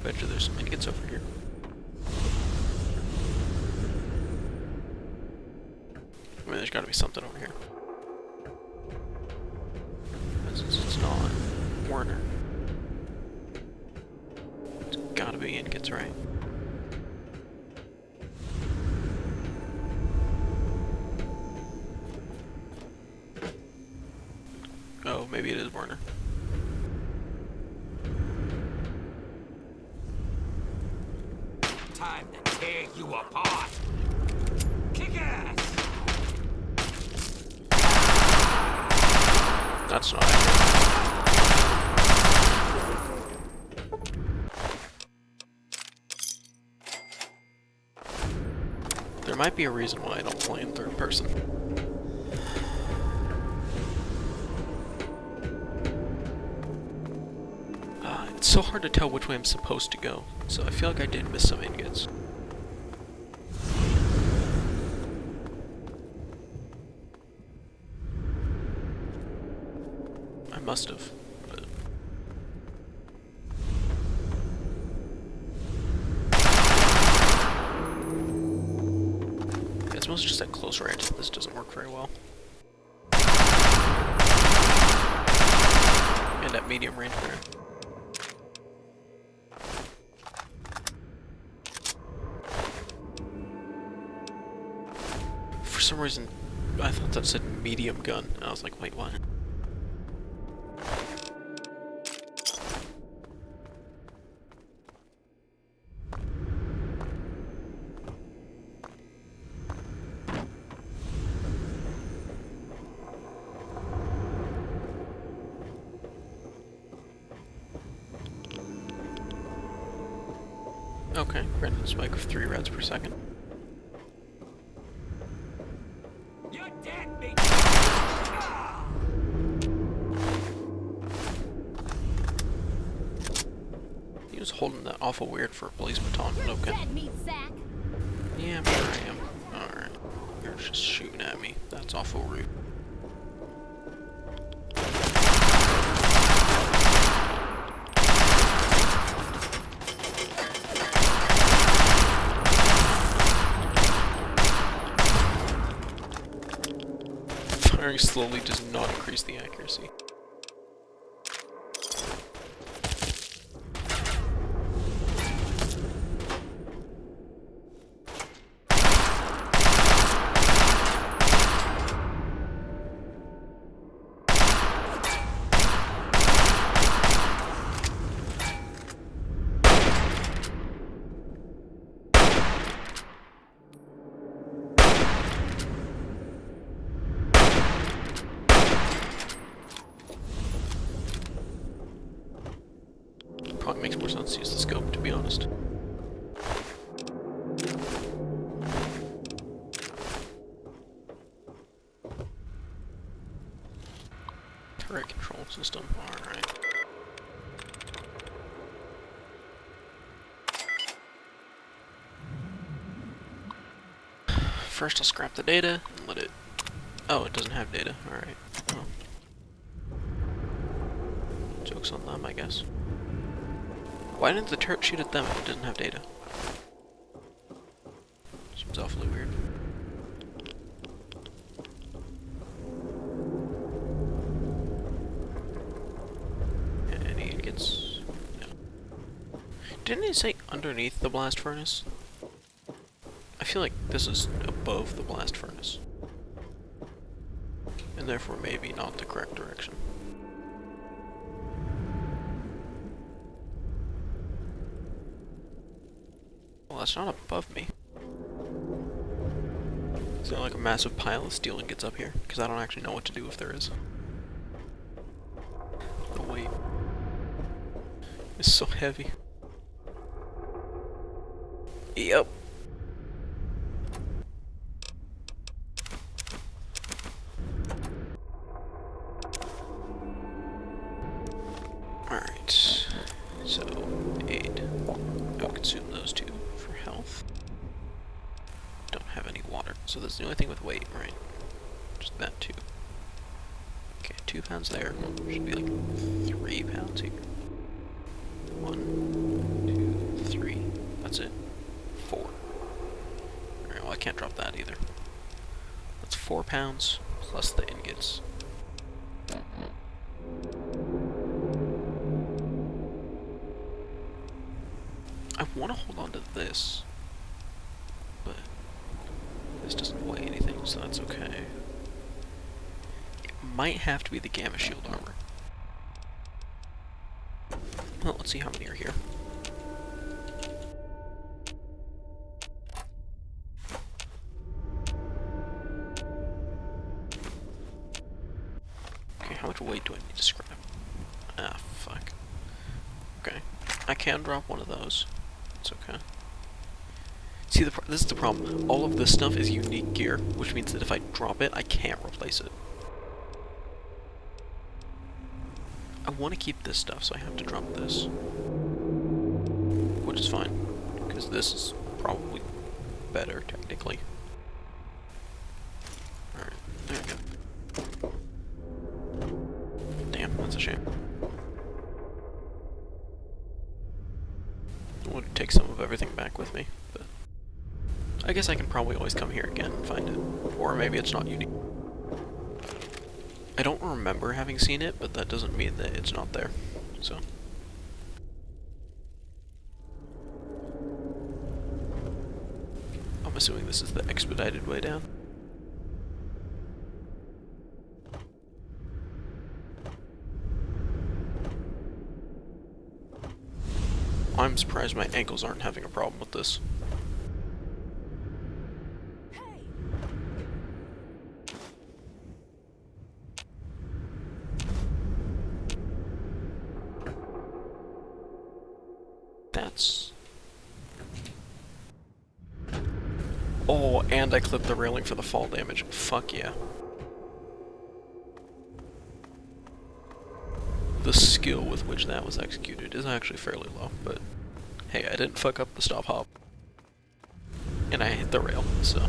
Bet you there's some ingots over here. I mean, there's gotta be something over here. Since it's not Warner. ingots, right? Oh, maybe it is Werner. Time to tear you apart. Kick ass! That's not accurate. There might be a reason why I don't play in third person. It's so hard to tell which way I'm supposed to go, so I feel like I did miss some ingots. I must have, but... Yeah, it's mostly just at close range. This doesn't work very well. And at medium range there. For some reason, I thought that said medium gun, and I was like, wait, what? Okay, granted spike of 3 reds per second. You're dead, me. He was holding that awful weird for a police baton, but okay. Yeah, I'm sure I am. Alright. You're just shooting at me. That's awful rude. Firing slowly does not increase the accuracy. Probably makes more sense to use the scope, to be honest. Turret control system, alright. First I'll scrap the data and let it... Oh, it doesn't have data, alright. Oh. Joke's on them, I guess. Why didn't the turret shoot at them if it doesn't have data? Seems awfully weird. Any ingots? No. Didn't it say underneath the blast furnace? I feel like this is above the blast furnace. And therefore maybe not the correct direction. Well, that's not above me. Is there like a massive pile of steel ingots up here? Because I don't actually know what to do if there is. The weight is so heavy. Yep. Alright. So, aid. I'll consume those two for health. Don't have any water. So that's the only thing with weight, right? Just that too. Okay, 2 pounds there. Should be like 3 pounds here. 1, 2, 3. That's it. 4. Alright, well I can't drop that either. That's 4 pounds plus the ingots. I want to hold on to this, but this doesn't weigh anything, so that's okay. It might have to be the Gamma Shield armor. Well, let's see how many are here. Okay, how much weight do I need to scrap? Ah, fuck. Okay, I can drop one of those. It's okay. See, this is the problem. All of this stuff is unique gear, which means that if I drop it, I can't replace it. I want to keep this stuff, so I have to drop this. Which is fine, because this is probably better, technically. Alright, there we go. Damn, that's a shame. I would take some of everything back with me, but I guess I can probably always come here again and find it. Or maybe it's not unique. I don't remember having seen it, but that doesn't mean that it's not there, so. I'm assuming this is the expedited way down. I'm surprised my ankles aren't having a problem with this. That's... Oh, and I clipped the railing for the fall damage. Fuck yeah. The skill with which that was executed is actually fairly low, but hey, I didn't fuck up the stop hop. And I hit the rail, so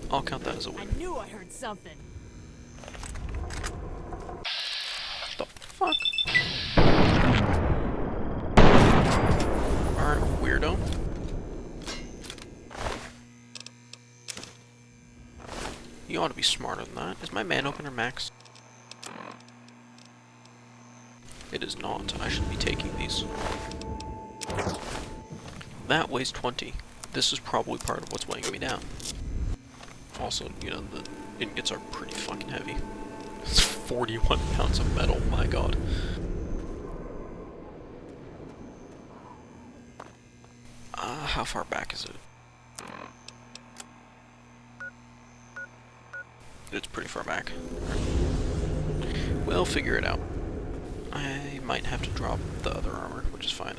I'll count that as a win. I knew I heard something. The fuck? Alright, weirdo. You ought to be smarter than that. Is my man opener max? It is not. I should be taking these. That weighs 20. This is probably part of what's weighing me down. Also, you know, the ingots are pretty fucking heavy. It's 41 pounds of metal, my god. How far back is it? It's pretty far back. We'll figure it out. I might have to drop the other armor, which is fine.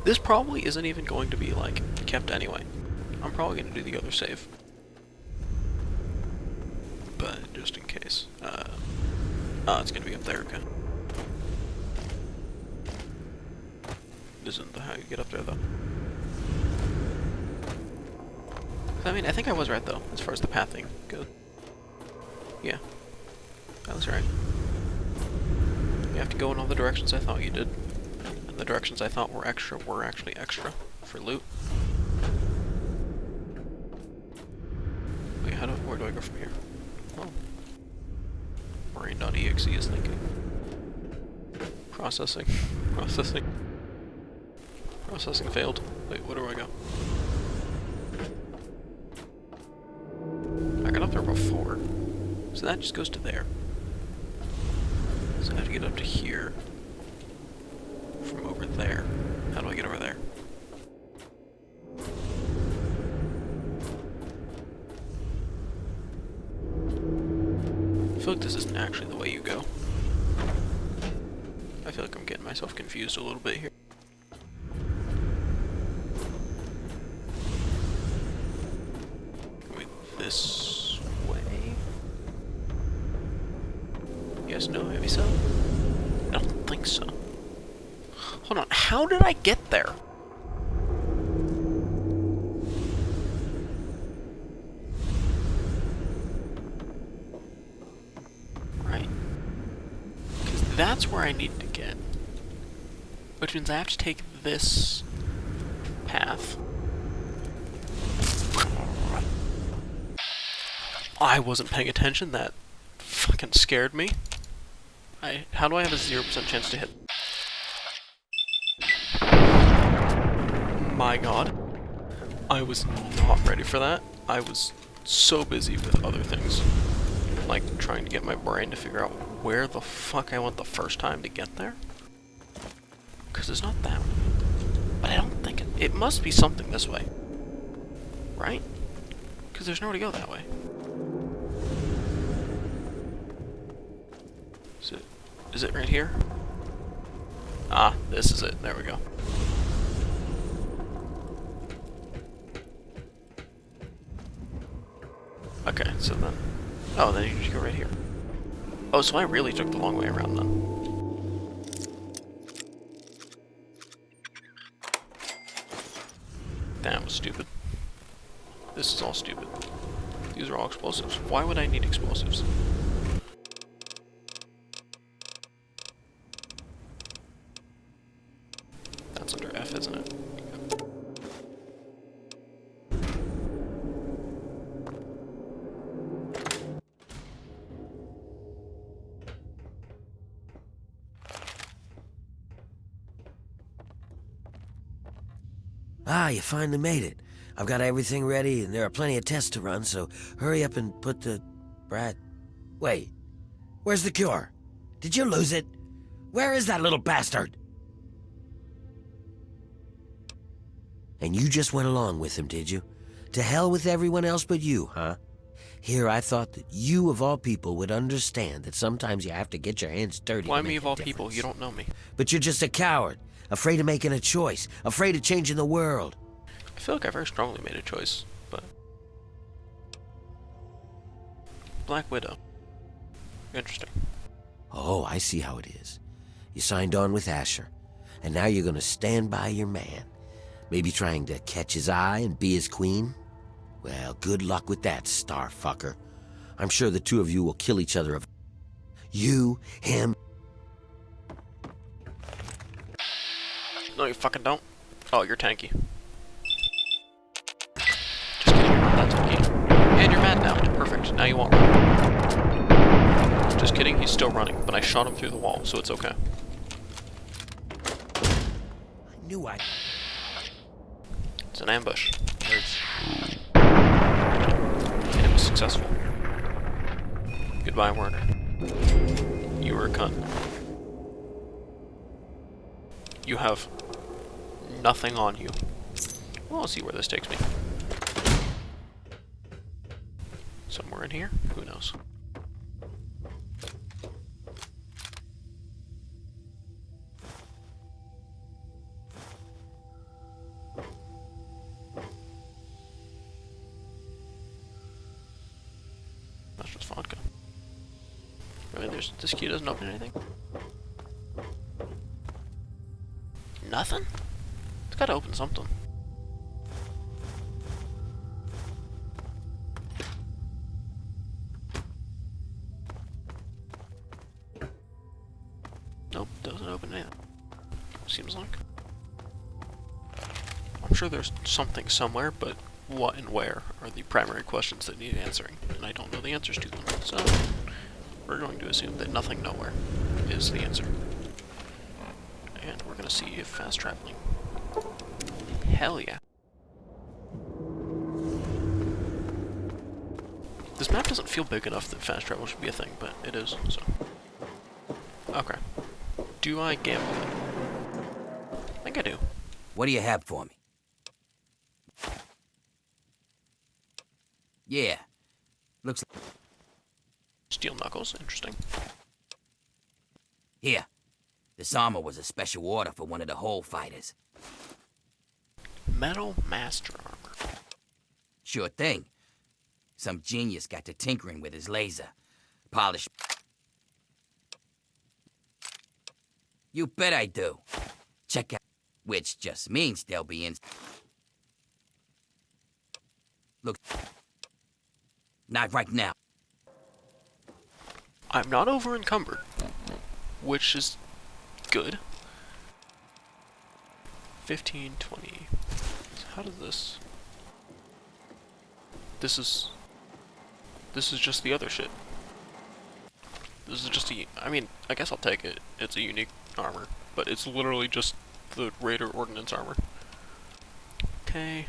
This probably isn't even going to be, like, kept anyway. I'm probably going to do the other save. But, just in case. Oh, it's going to be up there, okay. Isn't how you get up there, though. I mean, I think I was right, though, as far as the pathing goes. Yeah. I was right. You have to go in all the directions I thought you did. And the directions I thought were extra were actually extra for loot. Wait, where do I go from here? Oh. Marine.exe is thinking. Processing. Processing. Processing failed. Wait, where do I go? I got up there before. So that just goes to there. So I have to get up to here. From over there. How do I get over there? I feel like this isn't actually the way you go. I feel like I'm getting myself confused a little bit here. Wait, this way? Yes, no, maybe so? I don't think so. Hold on, how did I get there? Right. Because that's where I need to get. Which means I have to take this path. I wasn't paying attention, that fucking scared me. How do I have a 0% chance to hit? my god. I was not ready for that. I was so busy with other things. Like, trying to get my brain to figure out where the fuck I went the first time to get there. Because it's not that way. But I don't think it must be something this way. Right? Because there's nowhere to go that way. Is it right here? Ah, this is it. There we go. Okay, so then... Oh, then you just go right here. Oh, so I really took the long way around then. That was stupid. This is all stupid. These are all explosives. Why would I need explosives? That's under F, isn't it? Ah, you finally made it. I've got everything ready, and there are plenty of tests to run, so hurry up and put the... Wait. Where's the cure? Did you lose it? Where is that little bastard? And you just went along with him, did you? To hell with everyone else but you, huh? Here, I thought that you, of all people, would understand that sometimes you have to get your hands dirty. Why me of all people? You don't know me. But you're just a coward. Afraid of making a choice. Afraid of changing the world. I feel like I very strongly made a choice, but... Black Widow. Interesting. Oh, I see how it is. You signed on with Asher, and now you're gonna stand by your man. Maybe trying to catch his eye and be his queen? Well, good luck with that, starfucker. I'm sure the two of you will kill each other. You, him... No, you fucking don't. Oh, you're tanky. Just kidding, you're not that tanky. And you're mad now. Perfect. Now you won't run. Just kidding, he's still running, but I shot him through the wall, so it's okay. I knew I... It's an ambush. And it was successful. Goodbye, Werner. You were a cunt. You have nothing on you. Well, I'll see where this takes me. Somewhere in here? Who knows? That's just vodka. Really, this key doesn't open anything? Nothing? It's gotta open something. Nope, doesn't open anything. Seems like. I'm sure there's something somewhere, but what and where are the primary questions that need answering, and I don't know the answers to them, so we're going to assume that nothing nowhere is the answer. And we're gonna see if fast traveling. Hell yeah. This map doesn't feel big enough that fast travel should be a thing, but it is, so. Okay. Do I gamble it? I think I do. What do you have for me? Yeah. Looks like... Steel knuckles, interesting. Here. This armor was a special order for one of the Hole fighters. Metal Master Armor. Sure thing. Some genius got to tinkering with his laser. Polish... You bet I do. Check out... Which just means they'll be in... Look... Not right now. I'm not over encumbered, which is good. 15, 20. How does this... This is just the other shit. This is just a... I mean, I guess I'll take it. It's a unique armor, but it's literally just the Raider Ordnance armor. Okay,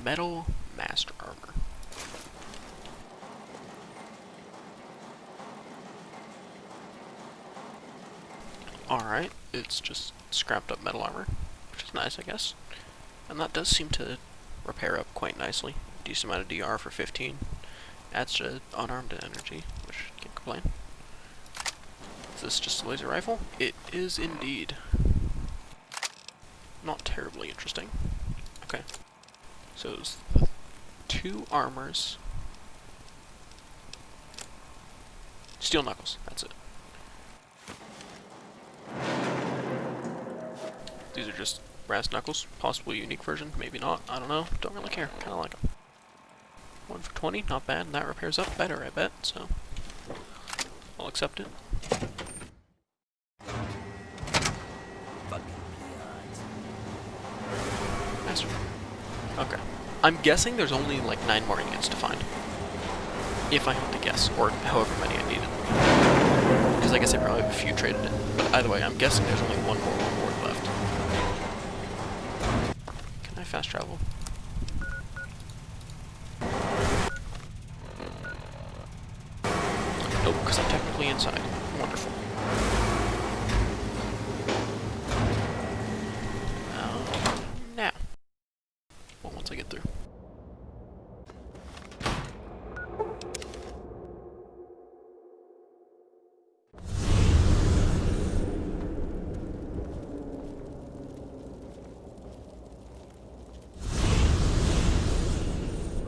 metal master armor. Alright, it's just scrapped up metal armor, which is nice, I guess. And that does seem to repair up quite nicely. Decent amount of DR for 15. Adds to unarmed energy, which can't complain. Is this just a laser rifle? It is indeed. Not terribly interesting. Okay. So it's 2 armors. Steel knuckles, that's it. These are just brass knuckles, possibly a unique version, maybe not, I don't know, don't really care, kinda like them. 1 for 20, not bad, and that repairs up better, I bet, so I'll accept it. Master. Okay. I'm guessing there's only like 9 more units to find. If I had to guess, or however many I needed. Because I guess I probably have a few traded in. But either way, I'm guessing there's only one more reward left. Can I fast travel? Nope, because I'm technically inside. Wonderful. Now. Well, once I get through.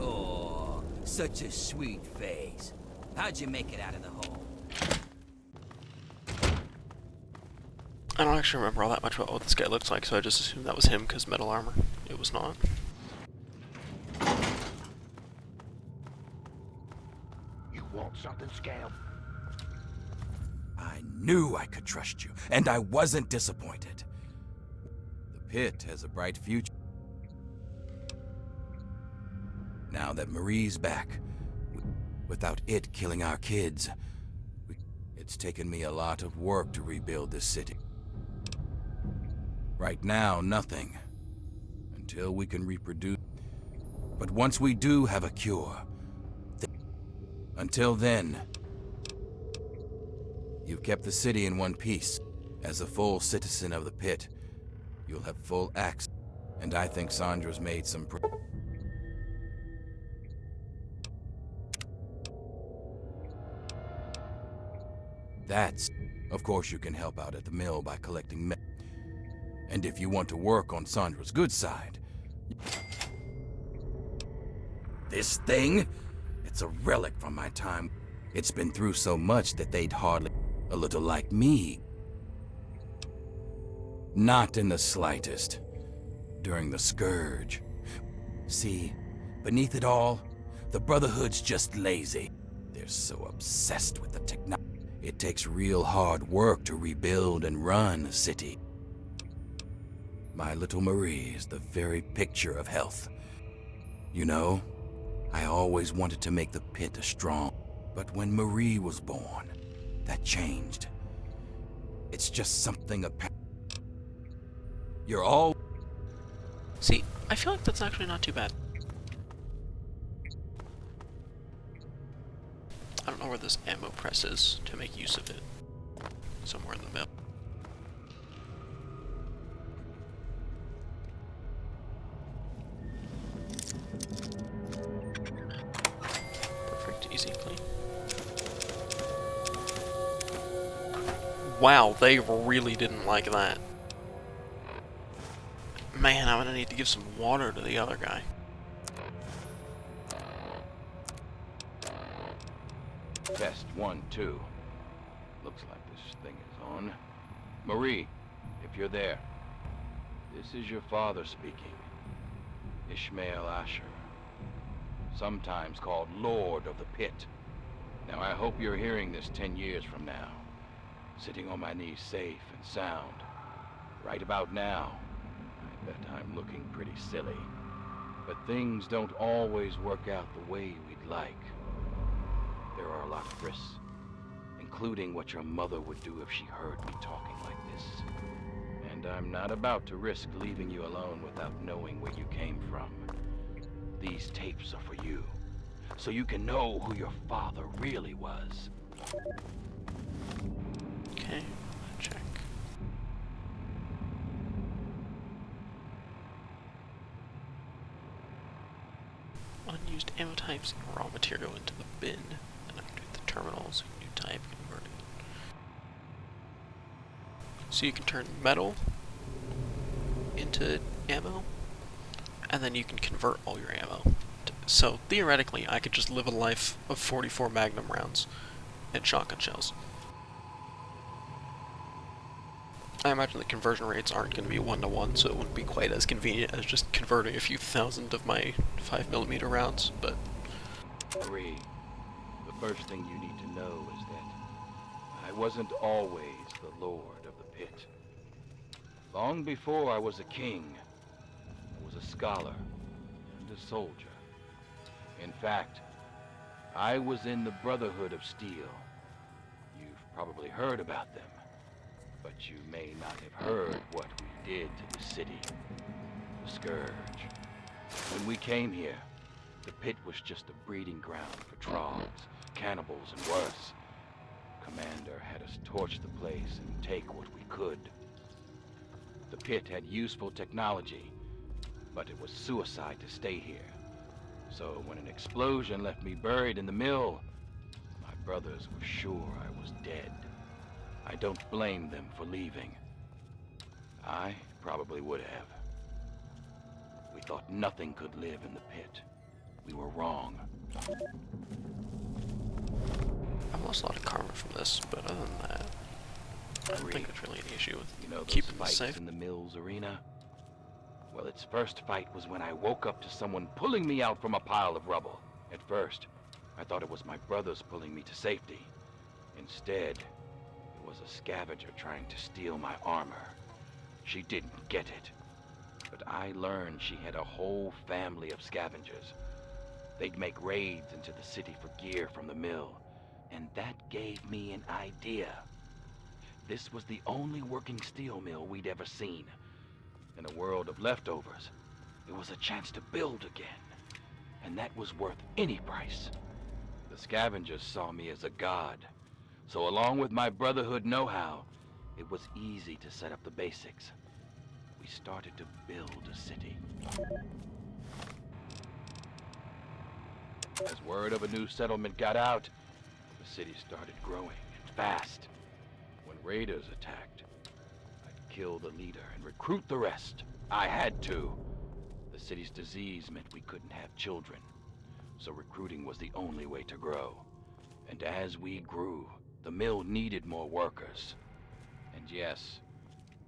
Oh, such a sweet face. How'd you make it out of the hole? I don't actually remember all that much about what this guy looks like, so I just assumed that was him because metal armor. It was not. You want something, Scab? I knew I could trust you, and I wasn't disappointed. The Pit has a bright future. Now that Marie's back, without it killing our kids, it's taken me a lot of work to rebuild this city. Right now, nothing. Until we can reproduce. But once we do have a cure, until then, you've kept the city in one piece. As a full citizen of the Pit, you'll have full access. And I think Sandra's made some That's... Of course you can help out at the mill by collecting metal. And if you want to work on Sandra's good side... This thing? It's a relic from my time. It's been through so much that they'd hardly... A little like me. Not in the slightest. During the Scourge. See, beneath it all, the Brotherhood's just lazy. They're so obsessed with the technology. It takes real hard work to rebuild and run a city. My little Marie is the very picture of health. You know, I always wanted to make the Pit a strong... But when Marie was born, that changed. It's just something apparent. You're all... See, I feel like that's actually not too bad. I don't know where this ammo press is to make use of it. Somewhere in the middle. Perfect, easy, clean. Wow, they really didn't like that. Man, I'm gonna need to give some water to the other guy. Test 1, 2. Looks like this thing is on. Marie, if you're there. This is your father speaking. Ishmael Asher. Sometimes called Lord of the Pit. Now I hope you're hearing this 10 years from now. Sitting on my knees safe and sound. Right about now, I bet I'm looking pretty silly. But things don't always work out the way we'd like. There are a lot of risks, including what your mother would do if she heard me talking like this. And And I'm not about to risk leaving you alone without knowing where you came from. These tapes are for you, so you can know who your father really was. Okay, check. Unused ammo types and raw material into the bin. And I can do the terminals, new type converting. So you can turn metal into ammo, and then you can convert all your ammo. So theoretically, I could just live a life of 44 Magnum rounds and shotgun shells. I imagine the conversion rates aren't going to be 1-to-1, so it wouldn't be quite as convenient as just converting a few thousand of my 5mm rounds, but... Marie, the first thing you need to know is that I wasn't always the Lord of the Pit. Long before I was a king, I was a scholar and a soldier. In fact, I was in the Brotherhood of Steel. You've probably heard about them, but you may not have heard what we did to the city. The Scourge. When we came here, the Pit was just a breeding ground for trolls, cannibals, and worse. Commander had us torch the place and take what we could. The Pit had useful technology, but it was suicide to stay here. So when an explosion left me buried in the mill, my brothers were sure I was dead. I don't blame them for leaving. I probably would have. We thought nothing could live in the Pit. We were wrong. I've lost a lot of karma from this, but other than that, I don't think it's really an issue with keeping this safe. In the mill's arena? Well, its first fight was when I woke up to someone pulling me out from a pile of rubble. At first, I thought it was my brothers pulling me to safety. Instead, it was a scavenger trying to steal my armor. She didn't get it. But I learned she had a whole family of scavengers. They'd make raids into the city for gear from the mill, and that gave me an idea. This was the only working steel mill we'd ever seen. In a world of leftovers, it was a chance to build again, and that was worth any price. The scavengers saw me as a god, so along with my Brotherhood know-how, it was easy to set up the basics. We started to build a city. As word of a new settlement got out, the city started growing, and fast. When raiders attacked, I'd kill the leader and recruit the rest. I had to. The city's disease meant we couldn't have children, so recruiting was the only way to grow. And as we grew, the mill needed more workers. And yes,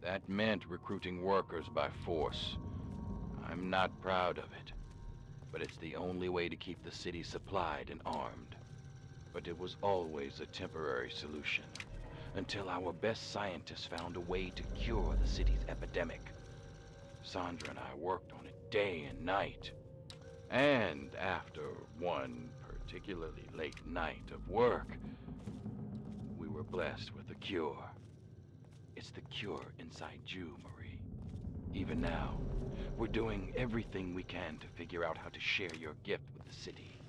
that meant recruiting workers by force. I'm not proud of it, but it's the only way to keep the city supplied and armed. But it was always a temporary solution, until our best scientists found a way to cure the city's epidemic. Sandra and I worked on it day and night. And after one particularly late night of work, we were blessed with a cure. It's the cure inside you, Marie. Even now, we're doing everything we can to figure out how to share your gift with the city,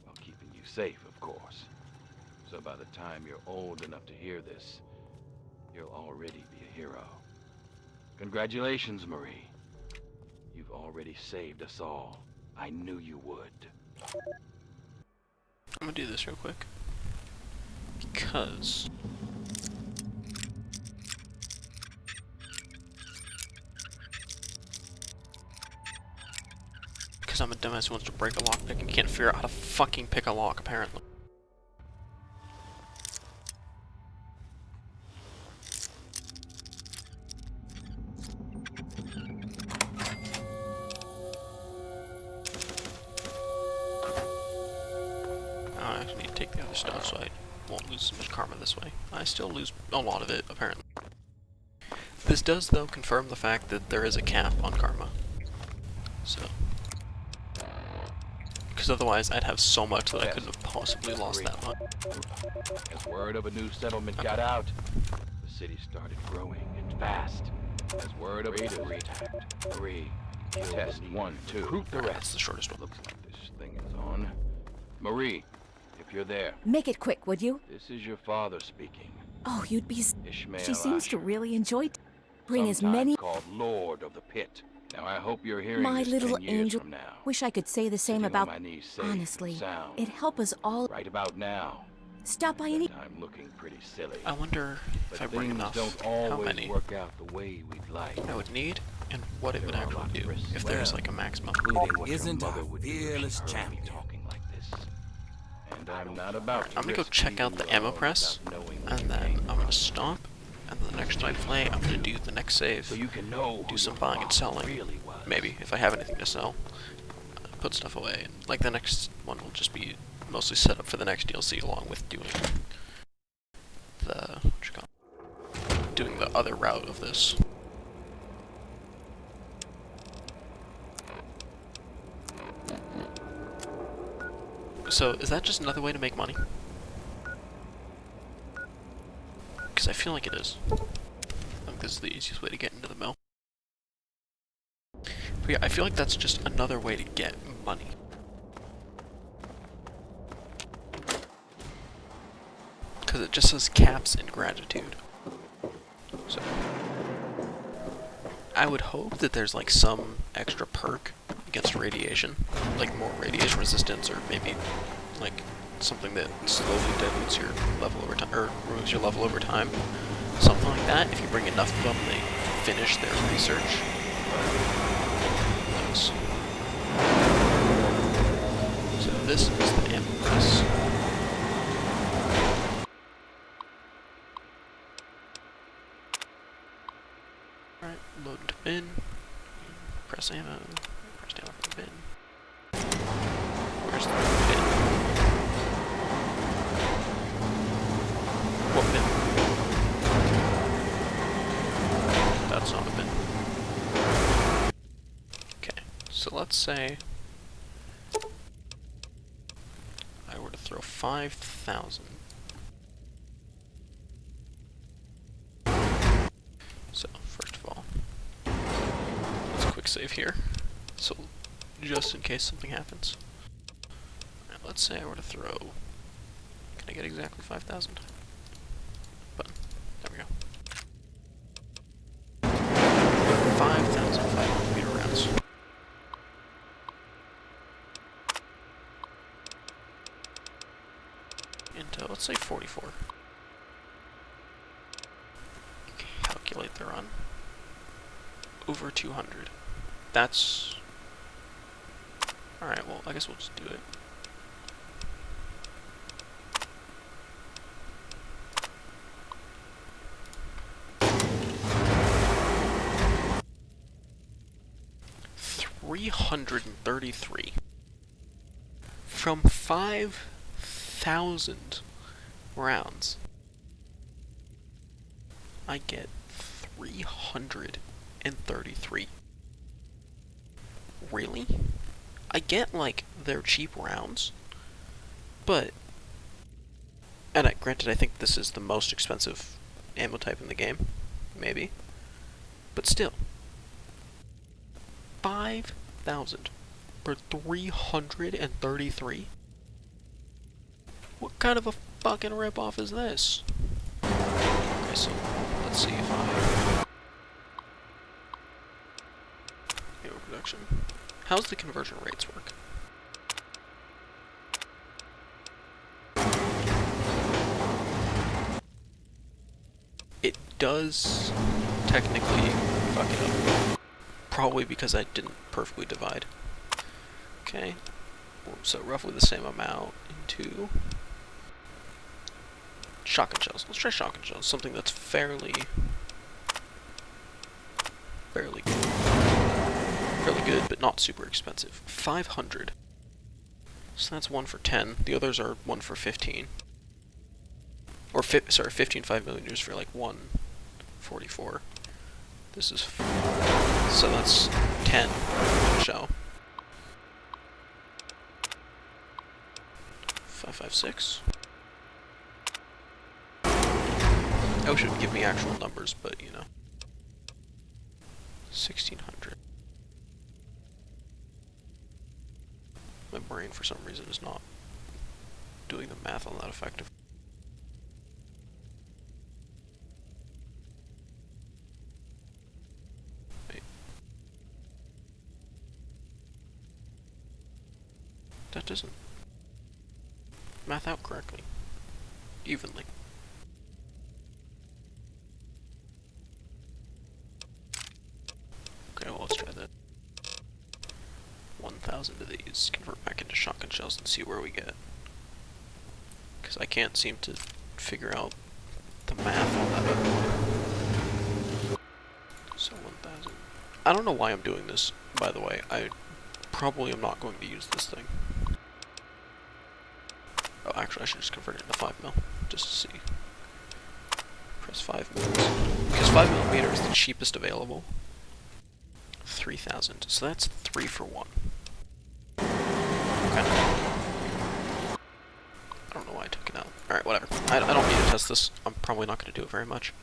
while keeping you safe, of course. So by the time you're old enough to hear this, you'll already be a hero. Congratulations, Marie. You've already saved us all. I knew you would. I'm gonna do this real quick. Because... I'm a dumbass who wants to break a lockpick and can't figure out how to fucking pick a lock, apparently. I actually need to take the other stuff so I won't lose so much karma this way. I still lose a lot of it, apparently. This does, though, confirm the fact that there is a cap on karma. So... because otherwise I'd have so much that I couldn't have possibly lost that much. As word of a new settlement got out, the city started growing and fast. As word of raiders attacked. 3. Test 1, 2. Recruit the rest. That's the shortest one. Looks like this thing is on. Marie, if you're there, Make it quick, would you? this is your father speaking. Oh, you'd be... Ishmael She seems to Asher, really enjoy... Bring as sometimes many... called Lord of the Pit. Now I hope you're hearing My this little 10 years angel. from now. Wish I could say the same Sitting on about... my knees safe and Honestly, sound. it'd help us all... Right about now. Stop by any... I'm looking pretty silly. I wonder if But I bring things enough, don't how always many work out the way we'd like. I would need, and what it would There are actually lots do, of risks. if there's like a maximum. Including what Isn't your mother our would do if she fearless heard me champion. talking like this. And I'm not about to I'm gonna go risk check out leaving the you ammo alone press, without knowing and where you then came I'm gonna from. stop, and then the next time I play, I'm gonna do the next save, So you can know do who some your buying and father selling, really was. maybe, if I have anything to sell, put stuff away, and like the next one will just be mostly set up for the next DLC along with doing the, doing the other route of this. So, is that just another way to make money? Because I feel like it is. I think this is the easiest way to get into the mill. But yeah, I feel like that's just another way to get money. Because it just says caps and gratitude. So, I would hope that there's like some extra perk against radiation, like more radiation resistance, or maybe like something that slowly dilutes your level over time, or removes your level over time. Something like that. If you bring enough of them, they finish their research. Nice. So this is the ammo press. Alright, load into bin. Press ammo. Press down for the bin. Where's the bin? What bin? That's not a bin. Okay, so let's say I were to throw 5,000. So, first of all, let's quick save here. So, just in case something happens. Alright, let's say I were to throw... Can I get exactly 5,000? Button. There we go. 5,500 meter rounds. Into, let's say 44. Calculate the run. Over 200. That's... Alright, well, I guess we'll just do it. $333 from 5,000 rounds. I get 333. Really? I get, like, their cheap rounds, but... And granted, I think this is the most expensive ammo type in the game. Maybe. But still. 5,000 for 333? What kind of a fucking ripoff is this? Okay, so let's see if I... Ammo production. How's the conversion rates work? It does technically fuck it up. Probably because I didn't perfectly divide. Okay. So roughly the same amount into shotgun shells. Let's try shotgun shells. Something that's fairly good. Fairly good, but not super expensive. 500. So that's 1 for 10. The others are 1 for 15. Or, sorry, 15 5mm for like 144. This is... So that's 10 shell. 556. Oh, it shouldn't give me actual numbers, but you know. 1600. My brain, for some reason, is not doing the math on that effective. Wait. That doesn't math out correctly. Evenly. Okay, well, let's try that. 1,000 of these, convert back into shotgun shells and see where we get. Because I can't seem to figure out the math on that. So 1,000. I don't know why I'm doing this, by the way. I probably am not going to use this thing. Oh, actually, I should just convert it into 5mm, just to see. Press 5mm. Because 5mm is the cheapest available. 3,000. So that's 3 for 1. Okay. I don't know why I took it out. Alright, whatever. I don't need to test this. I'm probably not going to do it very much.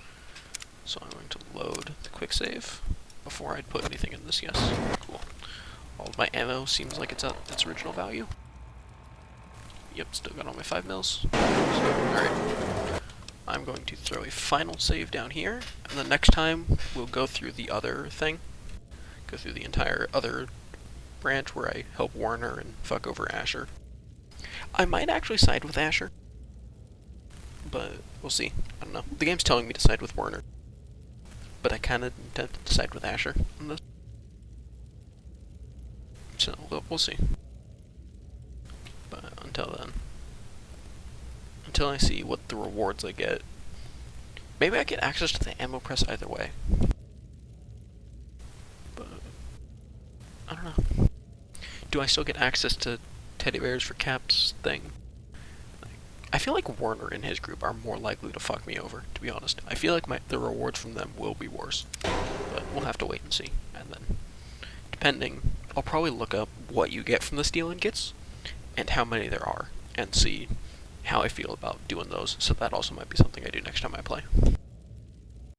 So I'm going to load the quick save before I'd put anything in this, yes. Cool. All of my ammo seems like it's at its original value. Yep, still got all my 5mm. Alright. I'm going to throw a final save down here, and the next time we'll go through the other thing. Go through the entire other branch where I help Warner and fuck over Asher. I might actually side with Asher, but we'll see. I don't know. The game's telling me to side with Warner, but I kind of intend to side with Asher on this. So we'll see. But until then, until I see what the rewards I get, maybe I get access to the ammo press either way. But I don't know. Do I still get access to teddy bears for Cap's thing? I feel like Warner and his group are more likely to fuck me over, to be honest. I feel like the rewards from them will be worse. But we'll have to wait and see. And then, depending, I'll probably look up what you get from the steal-in kits, and how many there are, and see how I feel about doing those. So that also might be something I do next time I play.